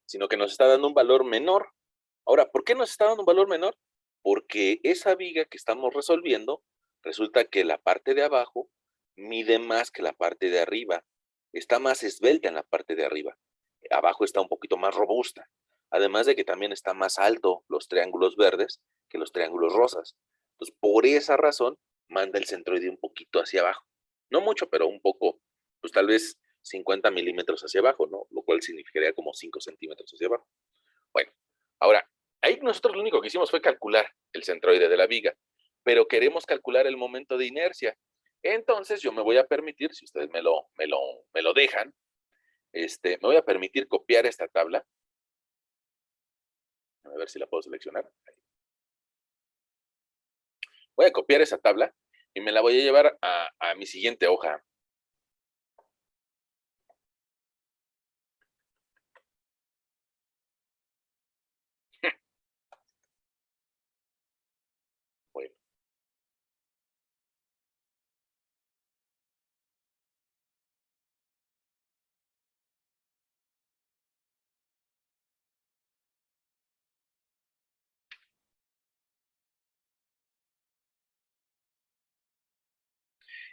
Sino que nos está dando un valor menor. Ahora, ¿por qué nos está dando un valor menor? Porque esa viga que estamos resolviendo, resulta que la parte de abajo mide más que la parte de arriba. Está más esbelta en la parte de arriba. Abajo está un poquito más robusta. Además de que también está más alto los triángulos verdes que los triángulos rosas. Entonces, por esa razón, manda el centroide un poquito hacia abajo. No mucho, pero un poco, pues tal vez 50 milímetros hacia abajo, ¿no? Lo cual significaría como 5 centímetros hacia abajo. Bueno, ahora, ahí nosotros lo único que hicimos fue calcular el centroide de la viga, pero queremos calcular el momento de inercia. Entonces yo me voy a permitir, si ustedes me lo dejan, me voy a permitir copiar esta tabla. A ver si la puedo seleccionar. Voy a copiar esa tabla y me la voy a llevar a mi siguiente hoja. Bueno.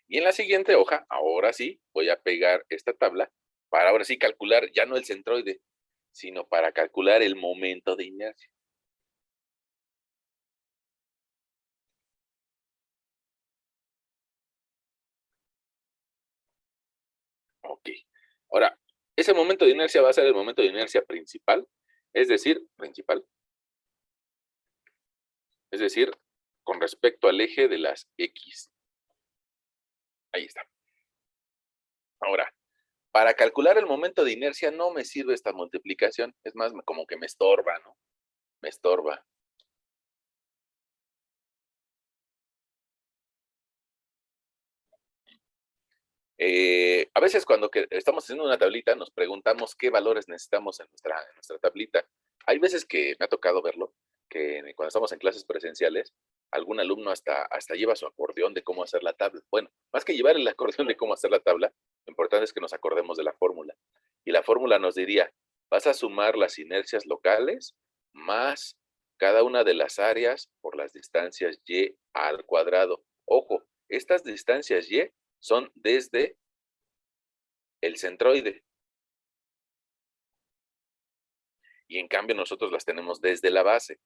Y en la siguiente hoja, ahora sí, voy a pegar esta tabla para ahora sí calcular ya no el centroide, sino para calcular el momento de inercia. Ok. Ahora, ese momento de inercia va a ser el momento de inercia principal, es decir, con respecto al eje de las X. Ahí está. Ahora, para calcular el momento de inercia no me sirve esta multiplicación, es más, como que me estorba, ¿no? Me estorba. A veces cuando estamos haciendo una tablita nos preguntamos qué valores necesitamos en nuestra tablita. Hay veces que me ha tocado verlo, que cuando estamos en clases presenciales, algún alumno hasta lleva su acordeón de cómo hacer la tabla. Bueno, más que llevar el acordeón de cómo hacer la tabla, lo importante es que nos acordemos de la fórmula. Y la fórmula nos diría, vas a sumar las inercias locales más cada una de las áreas por las distancias y al cuadrado. Ojo, estas distancias y son desde el centroide. Y en cambio nosotros las tenemos desde la base.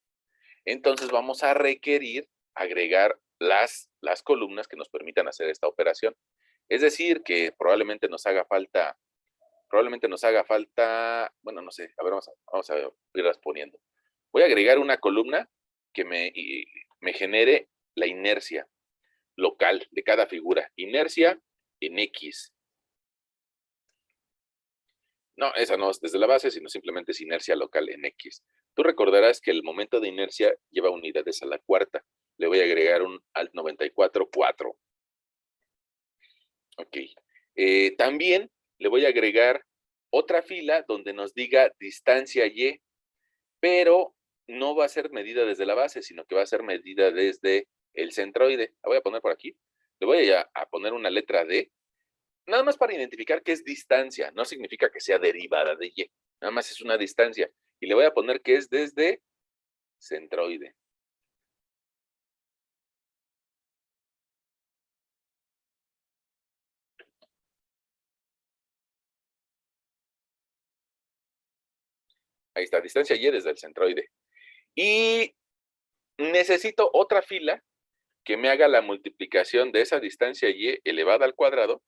Entonces vamos a requerir agregar las columnas que nos permitan hacer esta operación. Es decir, que probablemente nos haga falta, bueno, no sé, a ver, vamos a irlas poniendo. Voy a agregar una columna que me genere la inercia local de cada figura. Inercia en X. No, esa no es desde la base, sino simplemente es inercia local en X. Tú recordarás que el momento de inercia lleva unidades a la cuarta. Le voy a agregar un alt 94,4. Ok. También le voy a agregar otra fila donde nos diga distancia Y, pero no va a ser medida desde la base, sino que va a ser medida desde el centroide. La voy a poner por aquí. Le voy a poner una letra D, nada más para identificar que es distancia. No significa que sea derivada de Y, nada más es una distancia. Y le voy a poner que es desde centroide. Ahí está, distancia Y desde el centroide. Y necesito otra fila que me haga la multiplicación de esa distancia Y elevada al cuadrado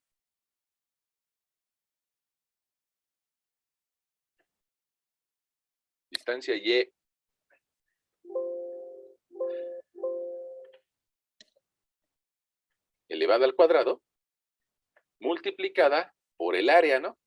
distancia Y elevada al cuadrado multiplicada por el área, ¿no?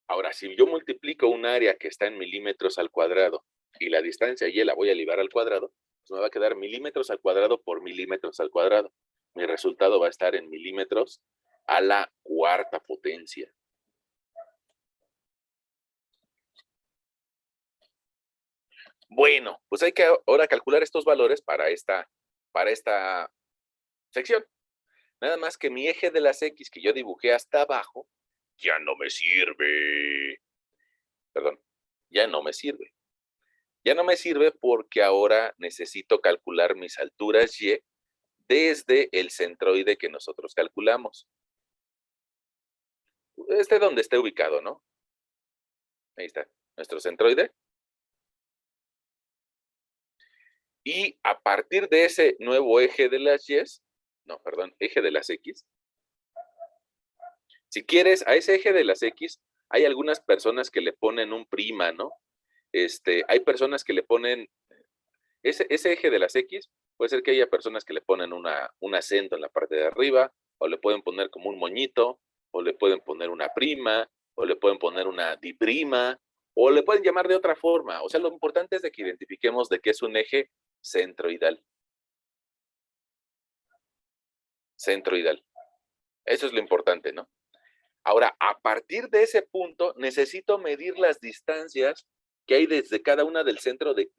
Ahora, si yo multiplico un área que está en milímetros al cuadrado y la distancia Y la voy a elevar al cuadrado, pues me va a quedar milímetros al cuadrado por milímetros al cuadrado. Mi resultado va a estar en milímetros a la cuarta potencia. Bueno, pues hay que ahora calcular estos valores para esta sección. Nada más que mi eje de las X que yo dibujé hasta abajo ya no me sirve. Perdón, ya no me sirve. Ya no me sirve porque ahora necesito calcular mis alturas Y desde el centroide que nosotros calculamos. Donde esté ubicado, ¿no? Ahí está, nuestro centroide. Y a partir de ese nuevo eje de las Y, no, perdón, eje de las X, si quieres, a ese eje de las X, hay algunas personas que le ponen un prima, ¿no? Hay personas que le ponen, ese eje de las X, puede ser que haya personas que le ponen un acento en la parte de arriba, o le pueden poner como un moñito, o le pueden poner una prima, o le pueden poner una diprima, o le pueden llamar de otra forma. O sea, lo importante es de que identifiquemos de que es un eje centroidal. Centroidal. Eso es lo importante, ¿no? Ahora, a partir de ese punto, necesito medir las distancias que hay desde cada una del centro de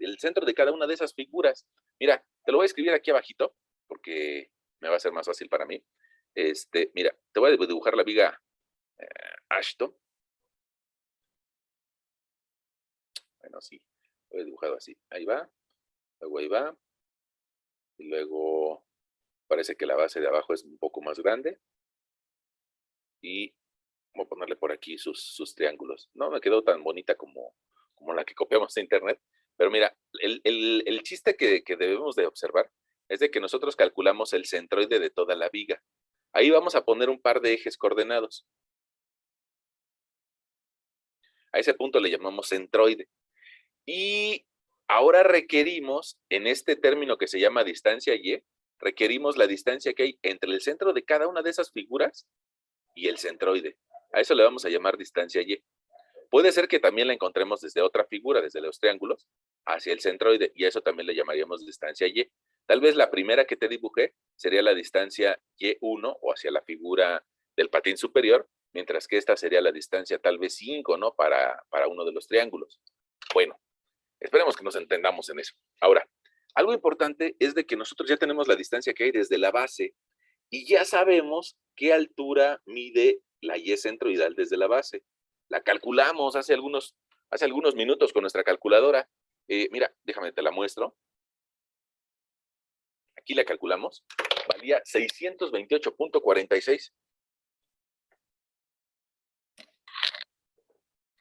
cada una de esas figuras. Mira, te lo voy a escribir aquí abajito, porque me va a ser más fácil para mí. Mira, te voy a dibujar la viga Ashton. Bueno, sí, lo he dibujado así. Ahí va, luego ahí va, y luego parece que la base de abajo es un poco más grande. Y voy a ponerle por aquí sus triángulos. No me quedó tan bonita como la que copiamos de internet, pero mira, el chiste que debemos de observar es de que nosotros calculamos el centroide de toda la viga. Ahí vamos a poner un par de ejes coordenados. A ese punto le llamamos centroide. Y ahora requerimos, en este término que se llama distancia Y, requerimos la distancia que hay entre el centro de cada una de esas figuras y el centroide. A eso le vamos a llamar distancia Y. Puede ser que también la encontremos desde otra figura, desde los triángulos, hacia el centroide, y a eso también le llamaríamos distancia Y. Tal vez la primera que te dibujé sería la distancia Y1 o hacia la figura del patín superior, mientras que esta sería la distancia tal vez 5, ¿no? Para uno de los triángulos. Bueno, esperemos que nos entendamos en eso. Ahora, algo importante es de que nosotros ya tenemos la distancia que hay desde la base y ya sabemos qué altura mide la Y centroidal desde la base. La calculamos hace algunos minutos con nuestra calculadora. Mira, déjame, te la muestro. Aquí la calculamos. Valía 628,46.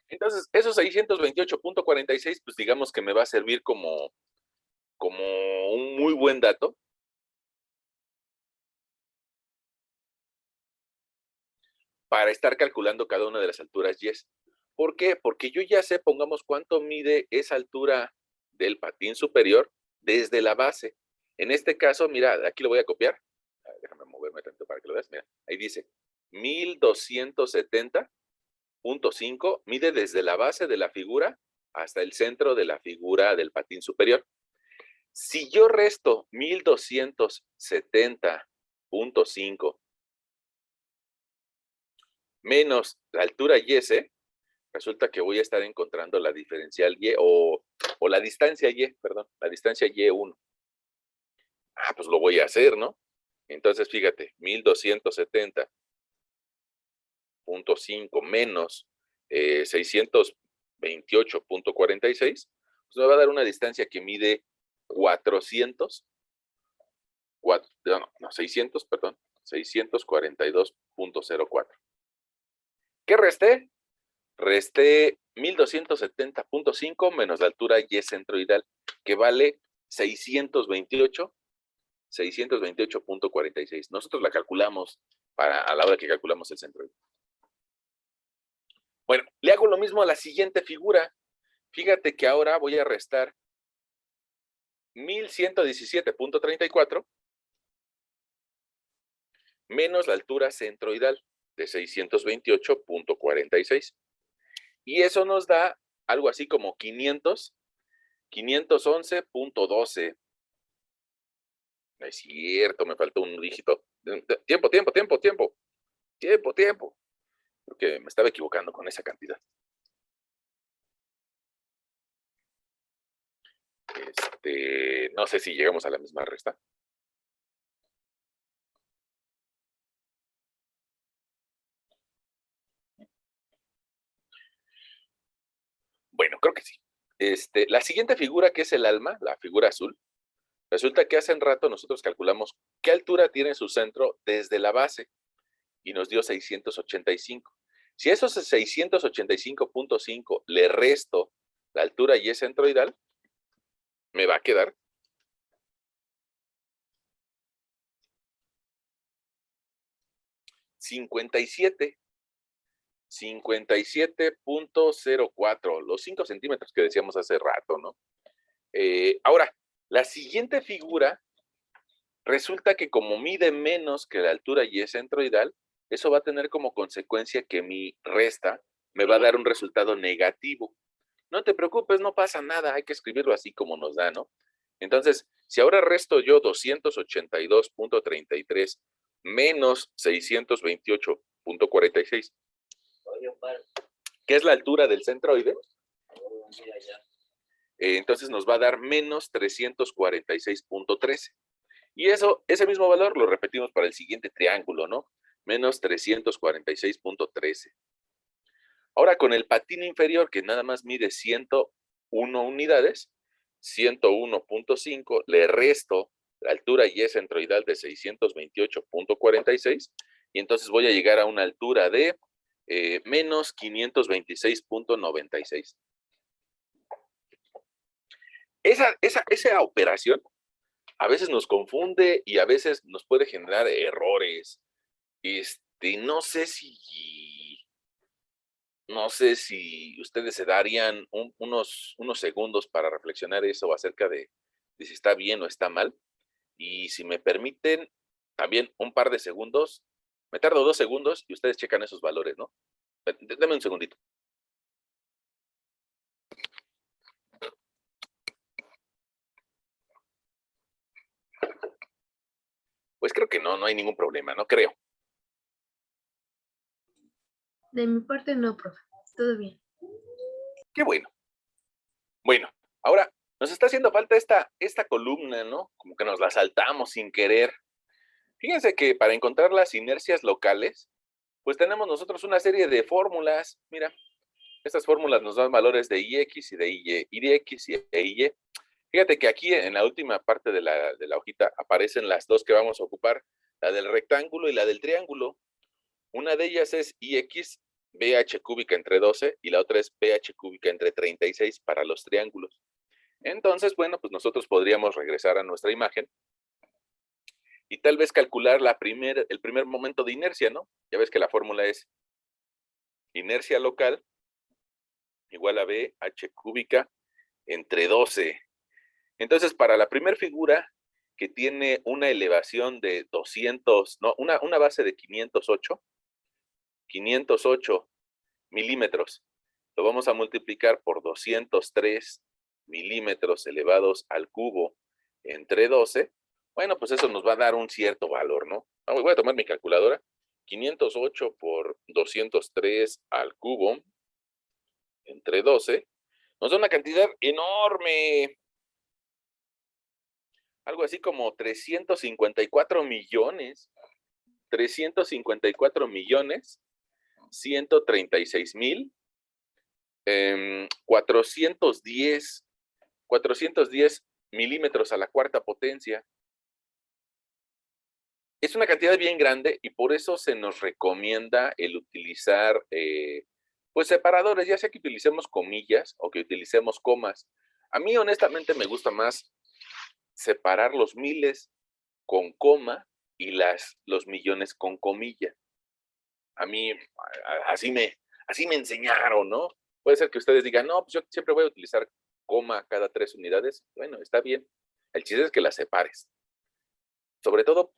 Entonces, esos 628,46, pues digamos que me va a servir como un muy buen dato para estar calculando cada una de las alturas Y. ¿Por qué? Porque yo ya sé, pongamos, cuánto mide esa altura del patín superior desde la base. En este caso, mira, aquí lo voy a copiar. Déjame mover moverme tanto para que lo veas. Mira, ahí dice 1270.5, mide desde la base de la figura hasta el centro de la figura del patín superior. Si yo resto 1270.5 menos la altura YS, resulta que voy a estar encontrando la diferencial Y o la distancia Y, perdón, la distancia Y1. Ah, pues lo voy a hacer, ¿no? Entonces, fíjate, 1270.5 menos 628.46, pues me va a dar una distancia que mide 642.04. ¿Qué resté? Resté 1270.5 menos la altura Y centroidal, que vale 628.46. Nosotros la calculamos a la hora que calculamos el centroide. Bueno, le hago lo mismo a la siguiente figura. Fíjate que ahora voy a restar 1117.34 menos la altura centroidal de 628.46. Y eso nos da algo así como 511.12. No es cierto, me faltó un dígito. Tiempo. Porque me estaba equivocando con esa cantidad. No sé si llegamos a la misma resta. Bueno, creo que sí. La siguiente figura, que es el alma, la figura azul, resulta que hace un rato nosotros calculamos qué altura tiene su centro desde la base y nos dio 685. Si esos 685.5 le resto la altura Y centroidal, me va a quedar 57.04, los 5 centímetros que decíamos hace rato, ¿no? Ahora, la siguiente figura, resulta que como mide menos que la altura Y centroidal, eso va a tener como consecuencia que mi resta me va a dar un resultado negativo. No te preocupes, no pasa nada, hay que escribirlo así como nos da, ¿no? Entonces, si ahora resto yo 282.33 menos 628.46, que es la altura del centroide, entonces nos va a dar menos 346.13. Y eso, ese mismo valor lo repetimos para el siguiente triángulo, ¿no? Menos 346.13. Ahora con el patín inferior, que nada más mide 101 unidades, 101.5, le resto la altura Y centroidal de 628.46, y entonces voy a llegar a una altura de menos 526.96. Esa operación a veces nos confunde y a veces nos puede generar errores. No sé si ustedes se darían unos segundos para reflexionar eso acerca de si está bien o está mal. Y si me permiten, también un par de segundos. Me tardo 2 segundos y ustedes checan esos valores, ¿no? Deme un segundito. Pues creo que no hay ningún problema, no creo. De mi parte no, profe. Todo bien. Qué bueno. Bueno, ahora nos está haciendo falta esta columna, ¿no? Como que nos la saltamos sin querer. Fíjense que para encontrar las inercias locales, pues tenemos nosotros una serie de fórmulas. Mira, estas fórmulas nos dan valores de IX y de IY, y de X y de IY. Fíjate que aquí en la última parte de la hojita aparecen las dos que vamos a ocupar, la del rectángulo y la del triángulo. Una de ellas es IX, BH cúbica entre 12, y la otra es BH cúbica entre 36 para los triángulos. Entonces, bueno, pues nosotros podríamos regresar a nuestra imagen y tal vez calcular el primer momento de inercia, ¿no? Ya ves que la fórmula es inercia local igual a BH cúbica entre 12. Entonces, para la primera figura, que tiene una elevación de 200, no, una base de 508 milímetros. Lo vamos a multiplicar por 203 milímetros elevados al cubo entre 12. Bueno, pues eso nos va a dar un cierto valor, ¿no? Voy a tomar mi calculadora. 508 por 203 al cubo entre 12 nos da una cantidad enorme. Algo así como 354 millones. 354 millones 136,000 410 milímetros a la cuarta potencia. Es una cantidad bien grande y por eso se nos recomienda el utilizar pues separadores, ya sea que utilicemos comillas o que utilicemos comas. A mí honestamente me gusta más separar los miles con coma y los millones con comilla. A mí así me enseñaron, ¿no? Puede ser que ustedes digan, no, pues yo siempre voy a utilizar coma cada 3 unidades. Bueno, está bien. El chiste es que las separes. Sobre todo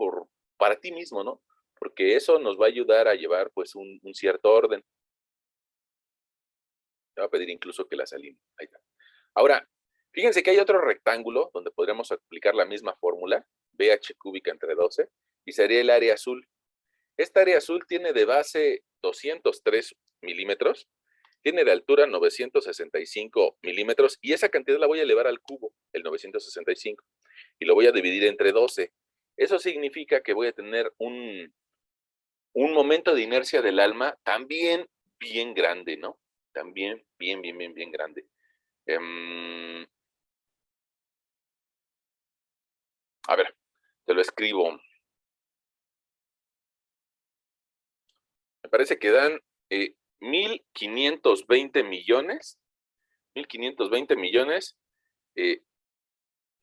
para ti mismo, ¿no? Porque eso nos va a ayudar a llevar pues un cierto orden. Te va a pedir incluso que las alinee. Ahí está. Ahora, fíjense que hay otro rectángulo donde podríamos aplicar la misma fórmula, BH cúbica entre 12, y sería el área azul. Esta área azul tiene de base 203 milímetros, tiene de altura 965 milímetros, y esa cantidad la voy a elevar al cubo, el 965, y lo voy a dividir entre 12. Eso significa que voy a tener un momento de inercia del alma también bien grande, ¿no? También bien grande. A ver, te lo escribo. Me parece que dan 1,520 millones, 1,520 millones,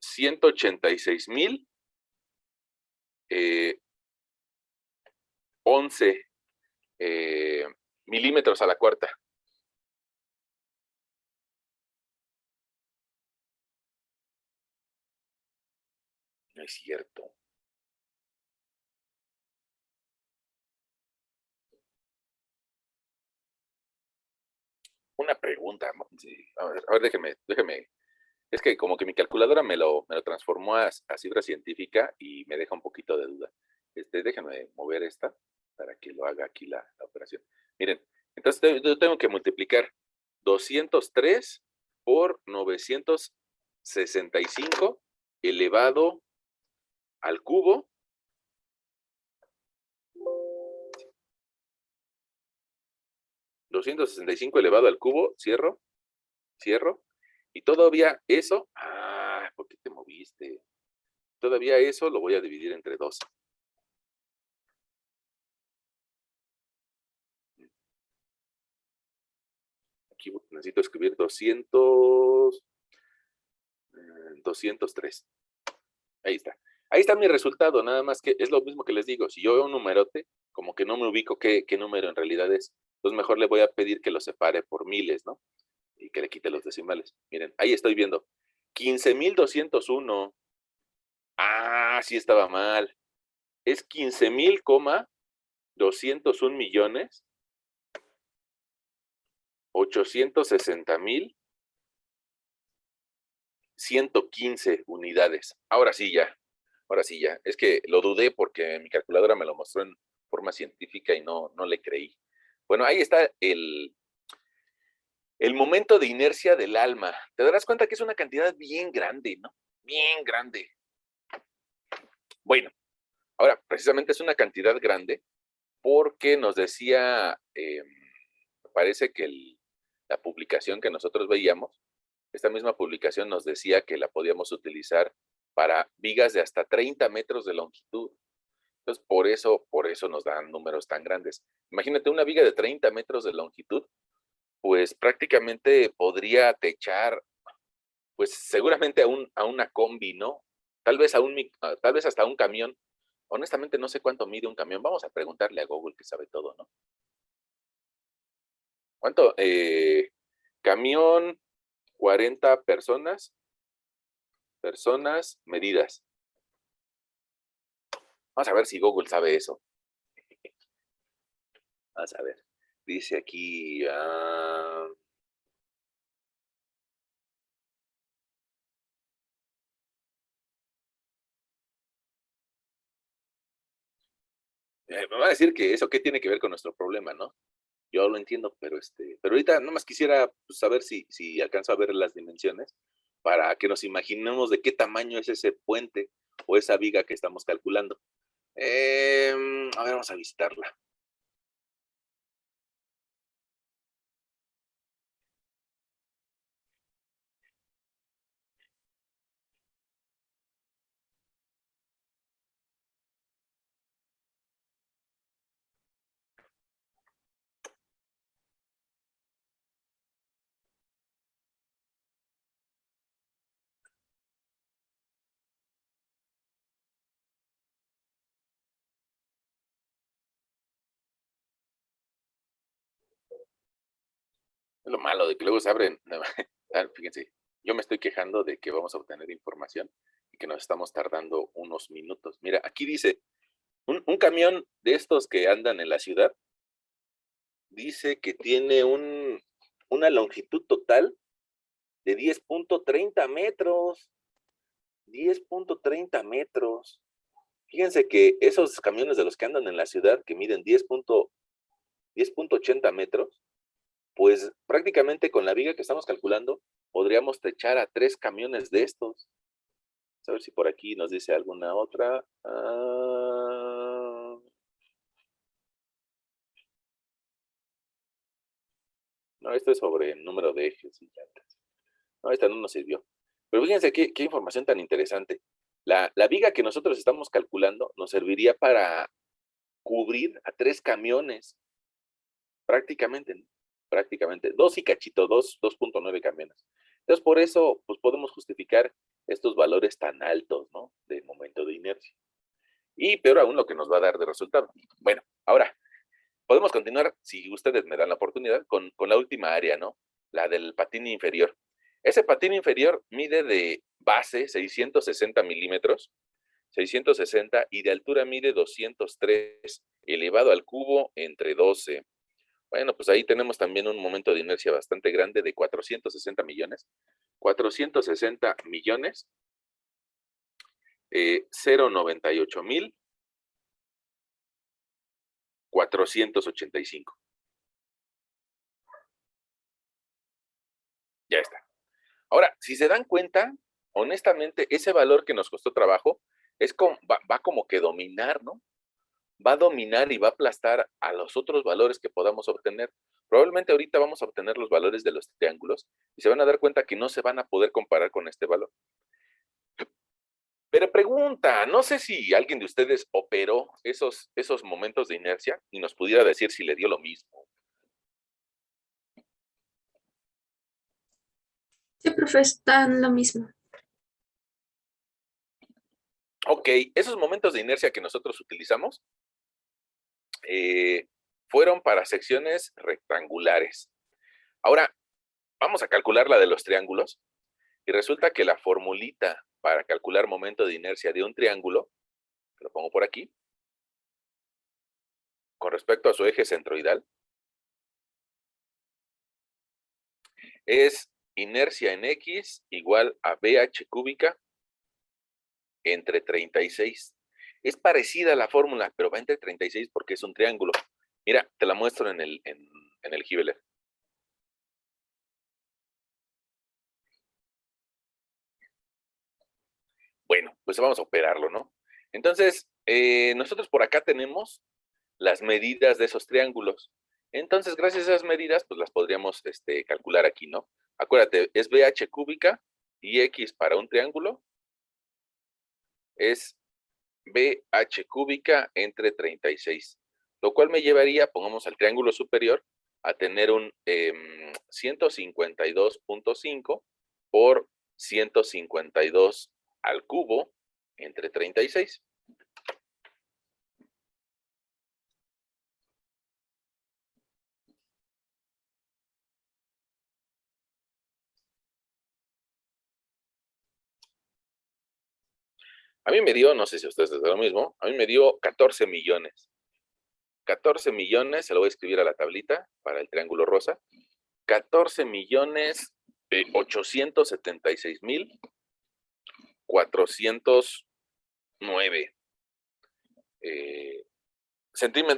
186,000, 11 milímetros a la cuarta. No es cierto. Una pregunta. Sí, a ver, déjeme. Es que como que mi calculadora me lo transformó a cifra científica y me deja un poquito de duda. Déjenme mover esta para que lo haga aquí la operación. Miren, entonces yo tengo que multiplicar 203 por 965 elevado al cubo. 265 elevado al cubo, cierro, y todavía eso, ¿por qué te moviste? Todavía eso lo voy a dividir entre 2. Aquí necesito escribir 203. Ahí está. Ahí está mi resultado, nada más que es lo mismo que les digo. Si yo veo un numerote, como que no me ubico qué número en realidad es. Entonces mejor le voy a pedir que lo separe por miles, ¿no? Y que le quite los decimales. Miren, ahí estoy viendo. 15,201. Sí estaba mal. Es 15,201 millones 860,000 115 unidades. Ahora sí ya. Es que lo dudé porque mi calculadora me lo mostró en forma científica y no le creí. Bueno, ahí está el momento de inercia del alma. Te darás cuenta que es una cantidad bien grande, ¿no? Bien grande. Bueno, ahora, precisamente es una cantidad grande porque nos decía, parece que la publicación que nosotros veíamos, esta misma publicación nos decía que la podíamos utilizar para vigas de hasta 30 metros de longitud. Entonces, por eso nos dan números tan grandes. Imagínate una viga de 30 metros de longitud, pues prácticamente podría techar, pues seguramente a una combi, ¿no? Tal vez tal vez hasta un camión. Honestamente no sé cuánto mide un camión. Vamos a preguntarle a Google que sabe todo, ¿no? ¿Cuánto? Camión, 40 personas medidas. Vamos a ver si Google sabe eso. Vamos a ver. Dice aquí... me va a decir que eso qué tiene que ver con nuestro problema, ¿no? Yo lo entiendo, pero ahorita nomás quisiera pues, saber si alcanzo a ver las dimensiones para que nos imaginemos de qué tamaño es ese puente o esa viga que estamos calculando. A ver, vamos a visitarla. Es lo malo de que luego se abren. Fíjense, yo me estoy quejando de que vamos a obtener información y que nos estamos tardando unos minutos. Mira, aquí dice, un camión de estos que andan en la ciudad, dice que tiene una longitud total de 10.30 metros. 10.30 metros. Fíjense que esos camiones de los que andan en la ciudad, que miden 10.80 metros, pues prácticamente con la viga que estamos calculando, podríamos techar a 3 camiones de estos. A ver si por aquí nos dice alguna otra. No, esto es sobre el número de ejes y llantas. No, esta no nos sirvió. Pero fíjense qué información tan interesante. La viga que nosotros estamos calculando nos serviría para cubrir a 3 camiones, prácticamente, ¿no? Prácticamente, 2 y cachito, 2.9 camiones. Entonces, por eso, pues podemos justificar estos valores tan altos, ¿no? De momento de inercia. Y peor aún lo que nos va a dar de resultado. Bueno, ahora, podemos continuar, si ustedes me dan la oportunidad, con la última área, ¿no? La del patín inferior. Ese patín inferior mide de base 660 milímetros, 660, y de altura mide 203, elevado al cubo entre 12. Bueno, pues ahí tenemos también un momento de inercia bastante grande de 460 millones. 460 millones, 098,485. Ya está. Ahora, si se dan cuenta, honestamente, ese valor que nos costó trabajo va como que dominar, ¿no? Va a dominar y va a aplastar a los otros valores que podamos obtener. Probablemente ahorita vamos a obtener los valores de los triángulos y se van a dar cuenta que no se van a poder comparar con este valor. Pero pregunta, no sé si alguien de ustedes operó esos momentos de inercia y nos pudiera decir si le dio lo mismo. Sí, profe, están lo mismo. Ok, esos momentos de inercia que nosotros utilizamos fueron para secciones rectangulares. Ahora, vamos a calcular la de los triángulos y resulta que la formulita para calcular momento de inercia de un triángulo, lo pongo por aquí, con respecto a su eje centroidal, es inercia en X igual a BH cúbica entre 36. Es parecida a la fórmula, pero va entre 36 porque es un triángulo. Mira, te la muestro en el Giveler. Bueno, pues vamos a operarlo, ¿no? Entonces, nosotros por acá tenemos las medidas de esos triángulos. Entonces, gracias a esas medidas, pues las podríamos calcular aquí, ¿no? Acuérdate, es BH cúbica y X para un triángulo es BH cúbica entre 36, lo cual me llevaría, pongamos al triángulo superior, a tener un 152.5 por 152 al cubo entre 36. A mí me dio, no sé si a ustedes les da lo mismo, a mí me dio 14 millones. 14 millones, se lo voy a escribir a la tablita para el triángulo rosa. 14 millones 876,409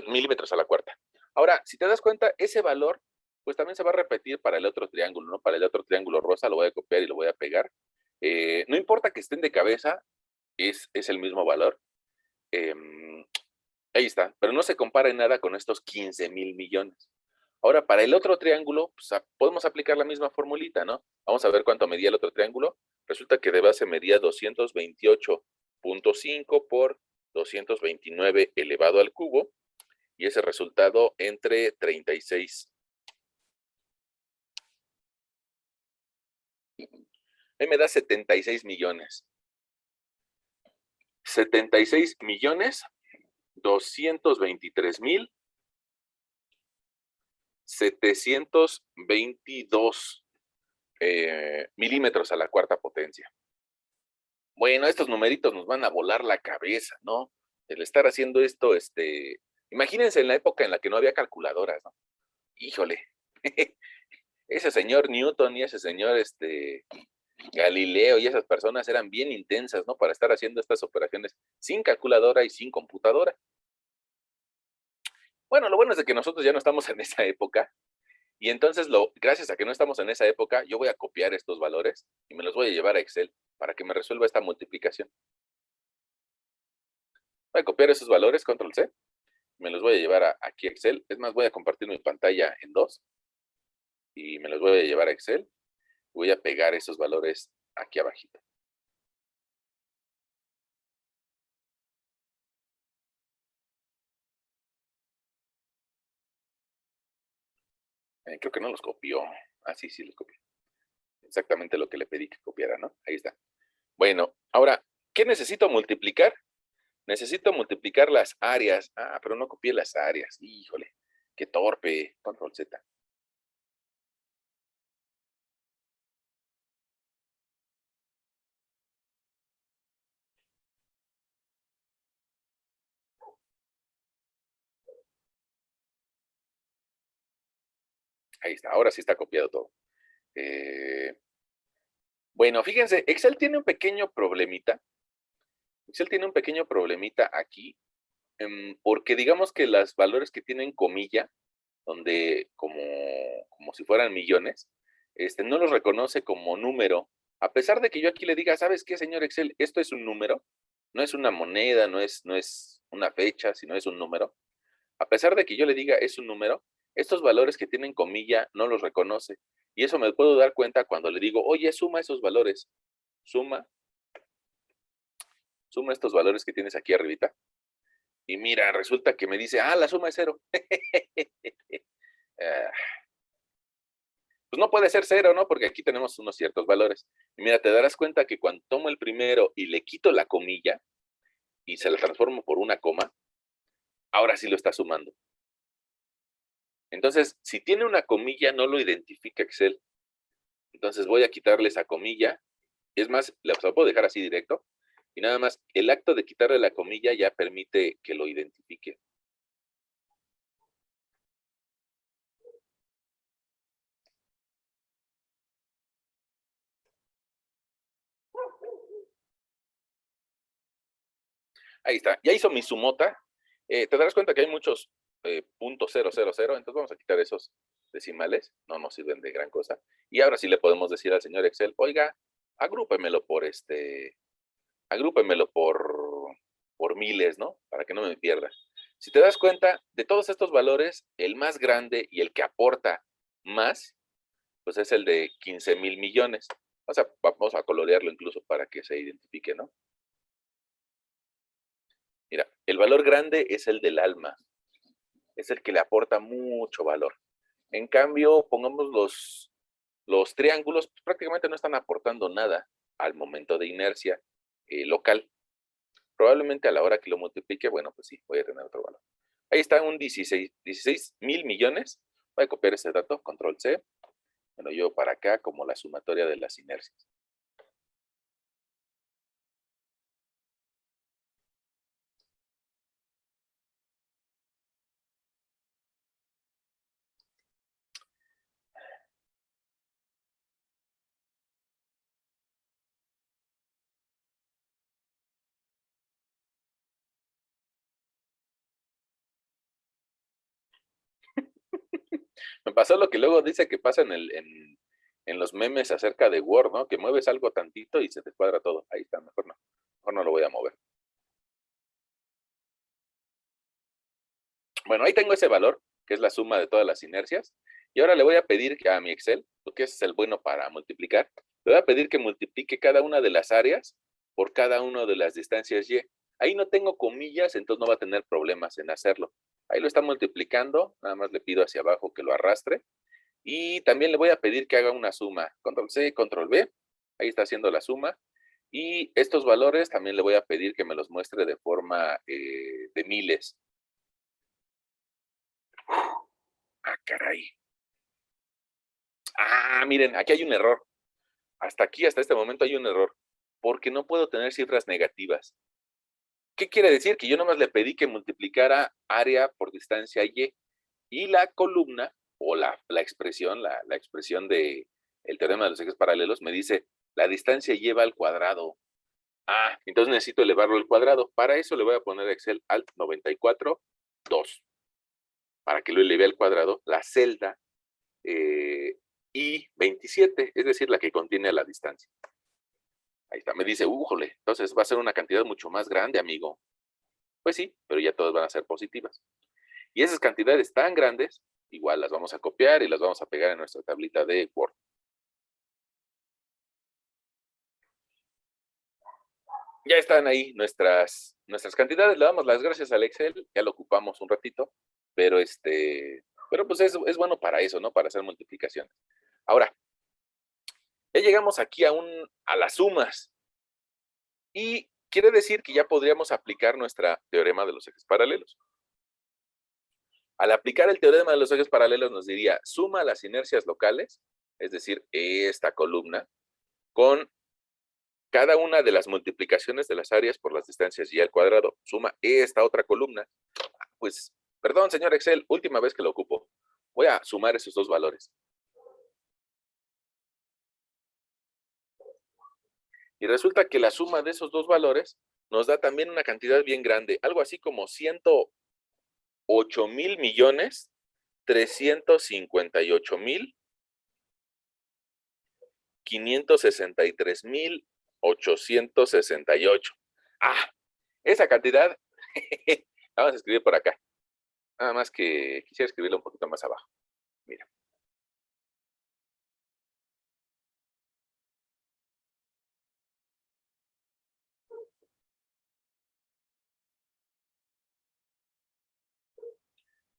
milímetros a la cuarta. Ahora, si te das cuenta, ese valor, pues también se va a repetir para el otro triángulo, ¿no? Para el otro triángulo rosa lo voy a copiar y lo voy a pegar. No importa que estén de cabeza, es el mismo valor. Ahí está, pero no se compara en nada con estos 15,000 millones. Ahora, para el otro triángulo, pues, podemos aplicar la misma formulita, ¿no? Vamos a ver cuánto medía el otro triángulo. Resulta que de base medía 228,5 por 229 elevado al cubo, y ese resultado entre 36. Ahí me da 76 millones. 76 millones 223,722 milímetros a la cuarta potencia. Bueno, estos numeritos nos van a volar la cabeza, ¿no? El estar haciendo esto, imagínense en la época en la que no había calculadoras, ¿no? Híjole, ese señor Newton y ese señor, Galileo y esas personas eran bien intensas, ¿no? Para estar haciendo estas operaciones sin calculadora y sin computadora. Bueno, lo bueno es de que nosotros ya no estamos en esa época, y entonces, gracias a que no estamos en esa época, yo voy a copiar estos valores y me los voy a llevar a Excel para que me resuelva esta multiplicación. Voy a copiar esos valores, control C, me los voy a llevar aquí a Excel. Es más, voy a compartir mi pantalla en dos y me los voy a llevar a Excel. Voy a pegar esos valores aquí abajito. Creo que no los copió. Ah, sí, sí los copió. Exactamente lo que le pedí que copiara, ¿no? Ahí está. Bueno, ahora, ¿qué necesito multiplicar? Necesito multiplicar las áreas. Ah, pero no copié las áreas. Híjole, qué torpe. Control Z. Ahí está, ahora sí está copiado todo. Bueno, fíjense, Excel tiene un pequeño problemita. Excel tiene un pequeño problemita aquí, porque digamos que los valores que tienen comilla, donde como si fueran millones, no los reconoce como número. A pesar de que yo aquí le diga, ¿sabes qué, señor Excel? Esto es un número, no es una moneda, no es una fecha, sino es un número. A pesar de que yo le diga es un número, estos valores que tienen comilla no los reconoce. Y eso me puedo dar cuenta cuando le digo, oye, suma esos valores. Suma estos valores que tienes aquí arribita. Y mira, resulta que me dice, la suma es 0. Pues no puede ser 0, ¿no? Porque aquí tenemos unos ciertos valores. Y mira, te darás cuenta que cuando tomo el primero y le quito la comilla y se la transformo por una coma, ahora sí lo está sumando. Entonces, si tiene una comilla, no lo identifica Excel. Entonces voy a quitarle esa comilla. Es más, la puedo dejar así directo. Y nada más, el acto de quitarle la comilla ya permite que lo identifique. Ahí está. Ya hizo mi sumota. Te darás cuenta que hay muchos .000. Entonces vamos a quitar esos decimales. No nos sirven de gran cosa. Y ahora sí le podemos decir al señor Excel, oiga, agrúpemelo por miles, ¿no? Para que no me pierda. Si te das cuenta, de todos estos valores, el más grande y el que aporta más, pues es el de 15,000 millones. O sea, vamos a colorearlo incluso para que se identifique, ¿no? Mira, el valor grande es el del alma. Es el que le aporta mucho valor. En cambio, pongamos los triángulos, pues prácticamente no están aportando nada al momento de inercia local. Probablemente a la hora que lo multiplique, bueno, pues sí, voy a tener otro valor. Ahí está un 16,000 millones. Voy a copiar ese dato, control C. Me lo llevo para acá como la sumatoria de las inercias. Me pasó lo que luego dice que pasa en los memes acerca de Word, ¿no? Que mueves algo tantito y se te cuadra todo. Ahí está, mejor no lo voy a mover. Bueno, ahí tengo ese valor, que es la suma de todas las inercias. Y ahora le voy a pedir a mi Excel, porque ese es el bueno para multiplicar, le voy a pedir que multiplique cada una de las áreas por cada una de las distancias Y. Ahí no tengo comillas, entonces no va a tener problemas en hacerlo. Ahí lo está multiplicando, nada más le pido hacia abajo que lo arrastre. Y también le voy a pedir que haga una suma. Control C, Control V. Ahí está haciendo la suma. Y estos valores también le voy a pedir que me los muestre de forma de miles. Ah, caray. Ah, miren, aquí hay un error. Hasta aquí, hasta este momento hay un error. Porque no puedo tener cifras negativas. ¿Qué quiere decir? Que yo nomás le pedí que multiplicara área por distancia Y. Y la columna, o la expresión, la expresión de el teorema de los ejes paralelos, me dice, la distancia Y va al cuadrado. Ah, entonces necesito elevarlo al cuadrado. Para eso le voy a poner Excel Alt 94, 2. Para que lo eleve al cuadrado, la celda I27, es decir, la que contiene la distancia. Ahí está, me dice, újole, entonces va a ser una cantidad mucho más grande, amigo. Pues sí, pero ya todas van a ser positivas. Y esas cantidades tan grandes, igual las vamos a copiar y las vamos a pegar en nuestra tablita de Word. Ya están ahí nuestras cantidades. Le damos las gracias al Excel, ya lo ocupamos un ratito, pero pues es bueno para eso, ¿no? Para hacer multiplicaciones. Ahora, ya llegamos aquí a las sumas. Y quiere decir que ya podríamos aplicar nuestro teorema de los ejes paralelos. Al aplicar el teorema de los ejes paralelos nos diría, suma las inercias locales, es decir, esta columna, con cada una de las multiplicaciones de las áreas por las distancias Y al cuadrado. Suma esta otra columna. Pues, perdón, señor Excel, última vez que lo ocupo. Voy a sumar esos dos valores. Y resulta que la suma de esos dos valores nos da también una cantidad bien grande, algo así como 108,558,563,868. Ah, esa cantidad la vamos a escribir por acá. Nada más que quisiera escribirla un poquito más abajo. Mira.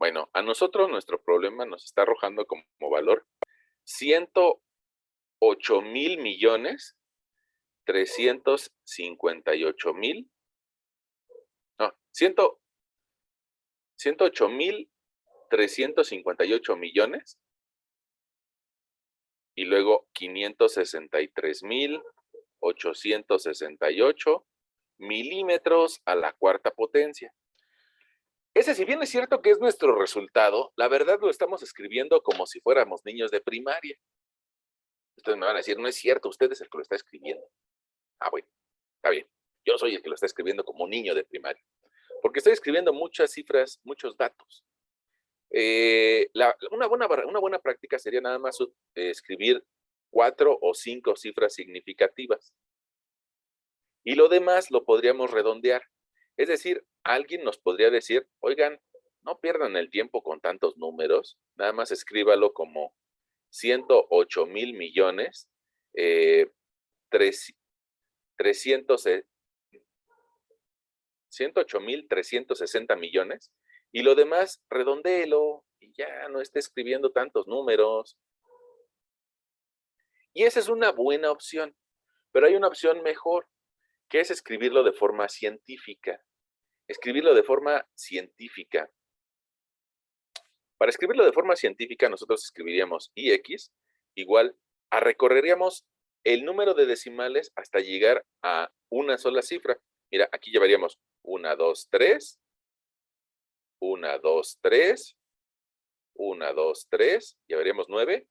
Bueno, a nosotros nuestro problema nos está arrojando como valor 108,358,000. No, 108,358 millones y luego 563,868 milímetros a la cuarta potencia. Ese, si bien es cierto que es nuestro resultado, la verdad lo estamos escribiendo como si fuéramos niños de primaria. Ustedes me van a decir, no es cierto, usted es el que lo está escribiendo. Ah, bueno, está bien. Yo soy el que lo está escribiendo como niño de primaria. Porque estoy escribiendo muchas cifras, muchos datos. Una buena práctica sería nada más escribir 4 o 5 cifras significativas. Y lo demás lo podríamos redondear. Es decir, alguien nos podría decir, oigan, no pierdan el tiempo con tantos números, nada más escríbalo como 108,000 millones, 108,360 millones, y lo demás redondéelo y ya no esté escribiendo tantos números. Y esa es una buena opción, pero hay una opción mejor, que es escribirlo de forma científica. Escribirlo de forma científica. Para escribirlo de forma científica, nosotros escribiríamos IX igual a recorreríamos el número de decimales hasta llegar a una sola cifra. Mira, aquí llevaríamos 1, 2, 3, 1, 2, 3, 1, 2, 3, llevaríamos 9,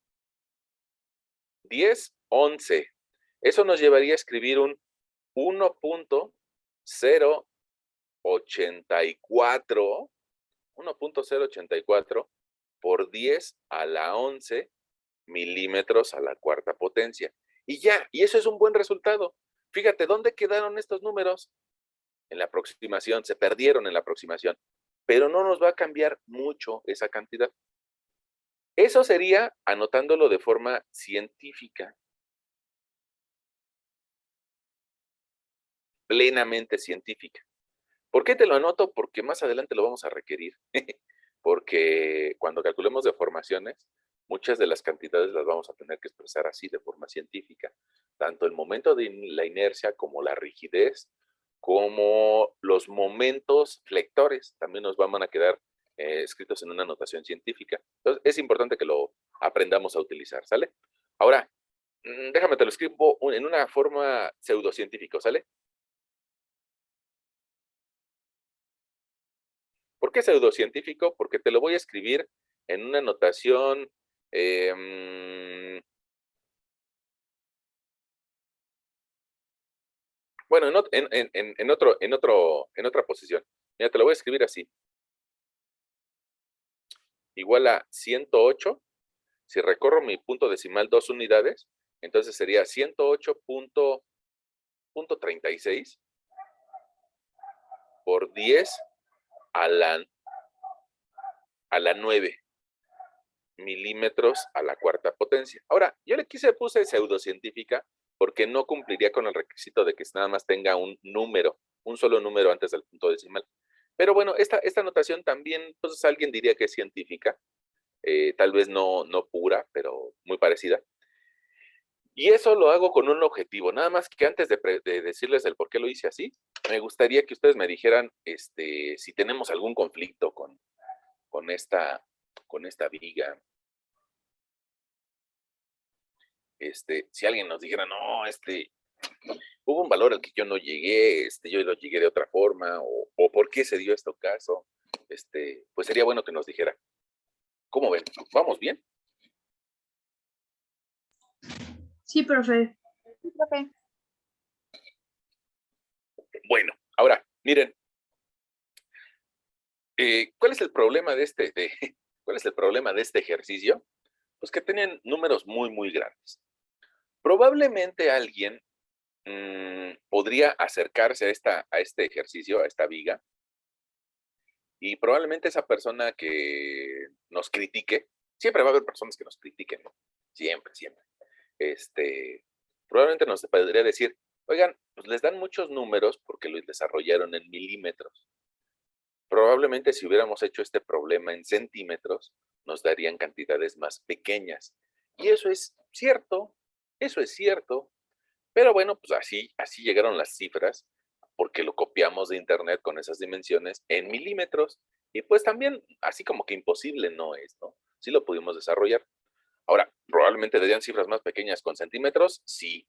10, 11. Eso nos llevaría a escribir un 1.084, 1.084 por 10 a la 11 milímetros a la cuarta potencia. Y ya, y eso es un buen resultado. Fíjate, ¿dónde quedaron estos números? En la aproximación, se perdieron en la aproximación, pero no nos va a cambiar mucho esa cantidad. Eso sería anotándolo de forma científica, plenamente científica. ¿Por qué te lo anoto? Porque más adelante lo vamos a requerir. Porque cuando calculemos deformaciones, muchas de las cantidades las vamos a tener que expresar así, de forma científica. Tanto el momento de la inercia como la rigidez, como los momentos flectores, también nos van a quedar escritos en una notación científica. Entonces, es importante que lo aprendamos a utilizar, ¿sale? Ahora, déjame te lo escribo en una forma pseudocientífica, ¿sale? ¿Por qué pseudocientífico? Porque te lo voy a escribir en una notación, bueno, en otra posición. Mira, te lo voy a escribir así. Igual a 108. Si recorro mi punto decimal 2 unidades, entonces sería 108.36 por 10 a la 9 milímetros a la cuarta potencia. Ahora, yo le puse pseudocientífica porque no cumpliría con el requisito de que nada más tenga un número, un solo número antes del punto decimal. Pero bueno, esta notación también, entonces alguien diría que es científica, tal vez no pura, pero muy parecida. Y eso lo hago con un objetivo, nada más que antes de decirles el por qué lo hice así, me gustaría que ustedes me dijeran si tenemos algún conflicto con esta viga. Si alguien nos dijera, no, hubo un valor al que yo no llegué, yo lo llegué de otra forma, o por qué se dio este caso, pues sería bueno que nos dijera. ¿Cómo ven? ¿Vamos bien? Sí, profe. Sí, profe. Bueno, ahora, miren, ¿cuál es el problema de cuál es el problema de este ejercicio? Pues que tienen números muy, muy grandes. Probablemente alguien podría acercarse a este ejercicio, a esta viga, y probablemente esa persona que nos critique, siempre va a haber personas que nos critiquen, ¿no? Siempre, siempre. Probablemente nos podría decir, oigan, pues les dan muchos números porque lo desarrollaron en milímetros. Probablemente si hubiéramos hecho este problema en centímetros, nos darían cantidades más pequeñas. Y eso es cierto, pero bueno, pues así llegaron las cifras, porque lo copiamos de internet con esas dimensiones en milímetros, y pues también así como que imposible no es, ¿no? Sí lo pudimos desarrollar. Ahora, probablemente darían cifras más pequeñas con centímetros, sí.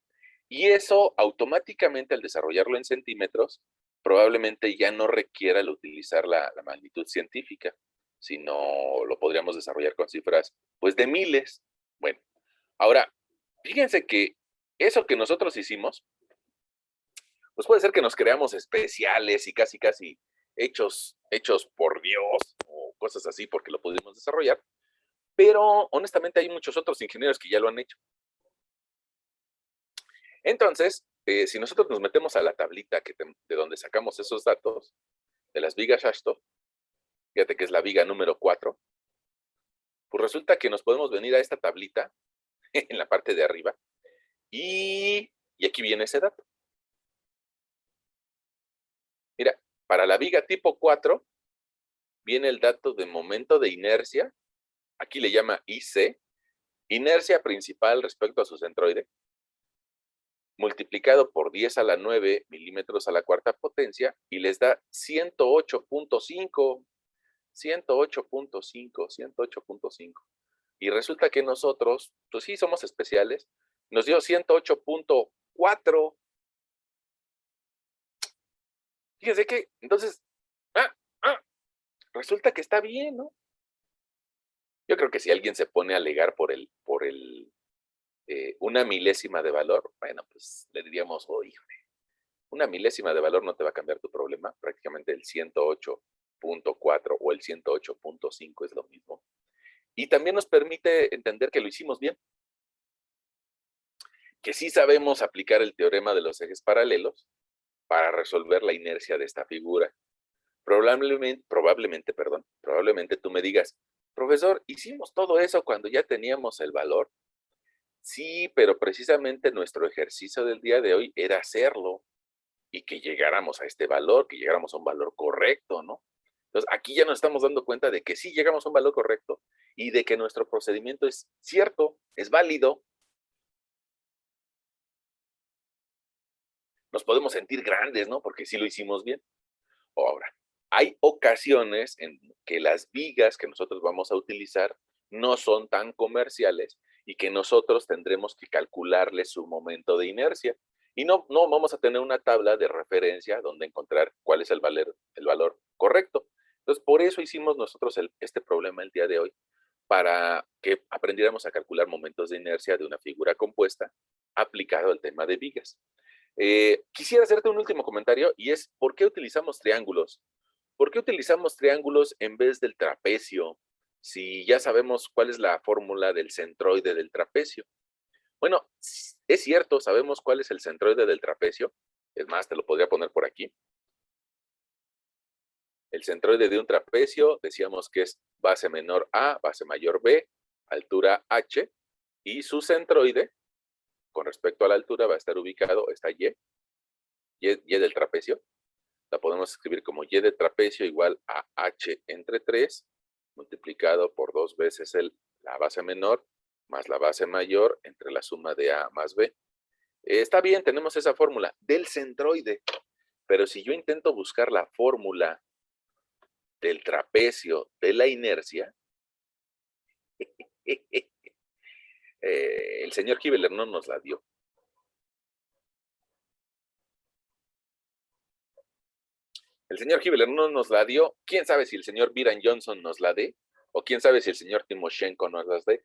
Y eso automáticamente al desarrollarlo en centímetros, probablemente ya no requiera el utilizar la magnitud científica, sino lo podríamos desarrollar con cifras, pues de miles. Bueno, ahora, fíjense que eso que nosotros hicimos, pues puede ser que nos creamos especiales y casi, casi hechos por Dios o cosas así porque lo pudimos desarrollar, pero honestamente hay muchos otros ingenieros que ya lo han hecho. Entonces, si nosotros nos metemos a la tablita de donde sacamos esos datos, de las vigas Ashton, fíjate que es la viga número 4, pues resulta que nos podemos venir a esta tablita en la parte de arriba y aquí viene ese dato. Mira, para la viga tipo 4 viene el dato de momento de inercia, aquí le llama IC, inercia principal respecto a su centroide, multiplicado por 10 a la 9 milímetros a la cuarta potencia, y les da 108.5. 108.5. Y resulta que nosotros, pues sí, somos especiales, nos dio 108.4. Fíjense que, entonces, resulta que está bien, ¿no? Yo creo que si alguien se pone a alegar por una milésima de valor, bueno, pues le diríamos, oh, híjole, una milésima de valor no te va a cambiar tu problema, prácticamente el 108.4 o el 108.5 es lo mismo. Y también nos permite entender que lo hicimos bien, que sí sabemos aplicar el teorema de los ejes paralelos para resolver la inercia de esta figura. Probablemente tú me digas, profesor, ¿hicimos todo eso cuando ya teníamos el valor? Sí, pero precisamente nuestro ejercicio del día de hoy era hacerlo y que llegáramos a este valor, que llegáramos a un valor correcto, ¿no? Entonces, aquí ya nos estamos dando cuenta de que sí llegamos a un valor correcto y de que nuestro procedimiento es cierto, es válido. Nos podemos sentir grandes, ¿no? Porque sí lo hicimos bien. Ahora, hay ocasiones en que las vigas que nosotros vamos a utilizar no son tan comerciales y que nosotros tendremos que calcularle su momento de inercia. Y no vamos a tener una tabla de referencia donde encontrar cuál es el valor correcto. Entonces, por eso hicimos nosotros este problema el día de hoy, para que aprendiéramos a calcular momentos de inercia de una figura compuesta aplicado al tema de vigas. Quisiera hacerte un último comentario y es, ¿por qué utilizamos triángulos? ¿Por qué utilizamos triángulos en vez del trapecio? Si ya sabemos cuál es la fórmula del centroide del trapecio. Bueno, es cierto, sabemos cuál es el centroide del trapecio. Es más, te lo podría poner por aquí. El centroide de un trapecio, decíamos que es base menor A, base mayor B, altura H, y su centroide, con respecto a la altura, va a estar ubicado, está Y del trapecio. La podemos escribir como Y de trapecio igual a H entre 3, multiplicado por 2 veces la base menor más la base mayor entre la suma de A más B. Está bien, tenemos esa fórmula del centroide, pero si yo intento buscar la fórmula del trapecio de la inercia, el señor Hibbeler no nos la dio. El señor Hibbeler no nos la dio. ¿Quién sabe si el señor Byron Johnson nos la dé? O quién sabe si el señor Timoshenko nos las dé.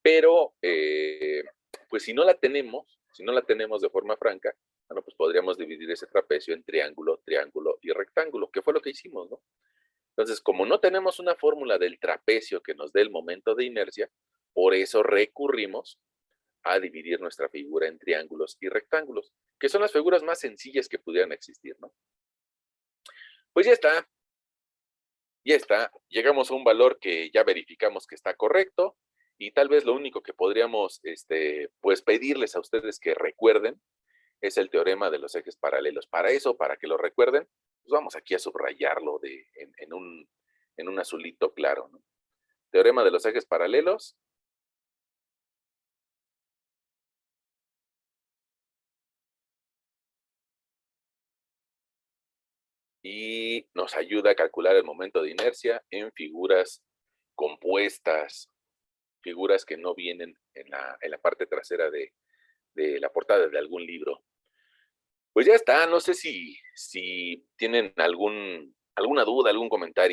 Pero, pues si no la tenemos de forma franca, bueno, pues podríamos dividir ese trapecio en triángulo, triángulo y rectángulo, que fue lo que hicimos, ¿no? Entonces, como no tenemos una fórmula del trapecio que nos dé el momento de inercia, por eso recurrimos a dividir nuestra figura en triángulos y rectángulos, que son las figuras más sencillas que pudieran existir, ¿no? Pues ya está. Llegamos a un valor que ya verificamos que está correcto y tal vez lo único que podríamos pues pedirles a ustedes que recuerden es el teorema de los ejes paralelos. Para eso, para que lo recuerden, pues vamos aquí a subrayarlo en un azulito claro, ¿no? Teorema de los ejes paralelos. Y nos ayuda a calcular el momento de inercia en figuras compuestas, figuras que no vienen en la parte trasera de la portada de algún libro. Pues ya está, no sé si tienen alguna duda, algún comentario.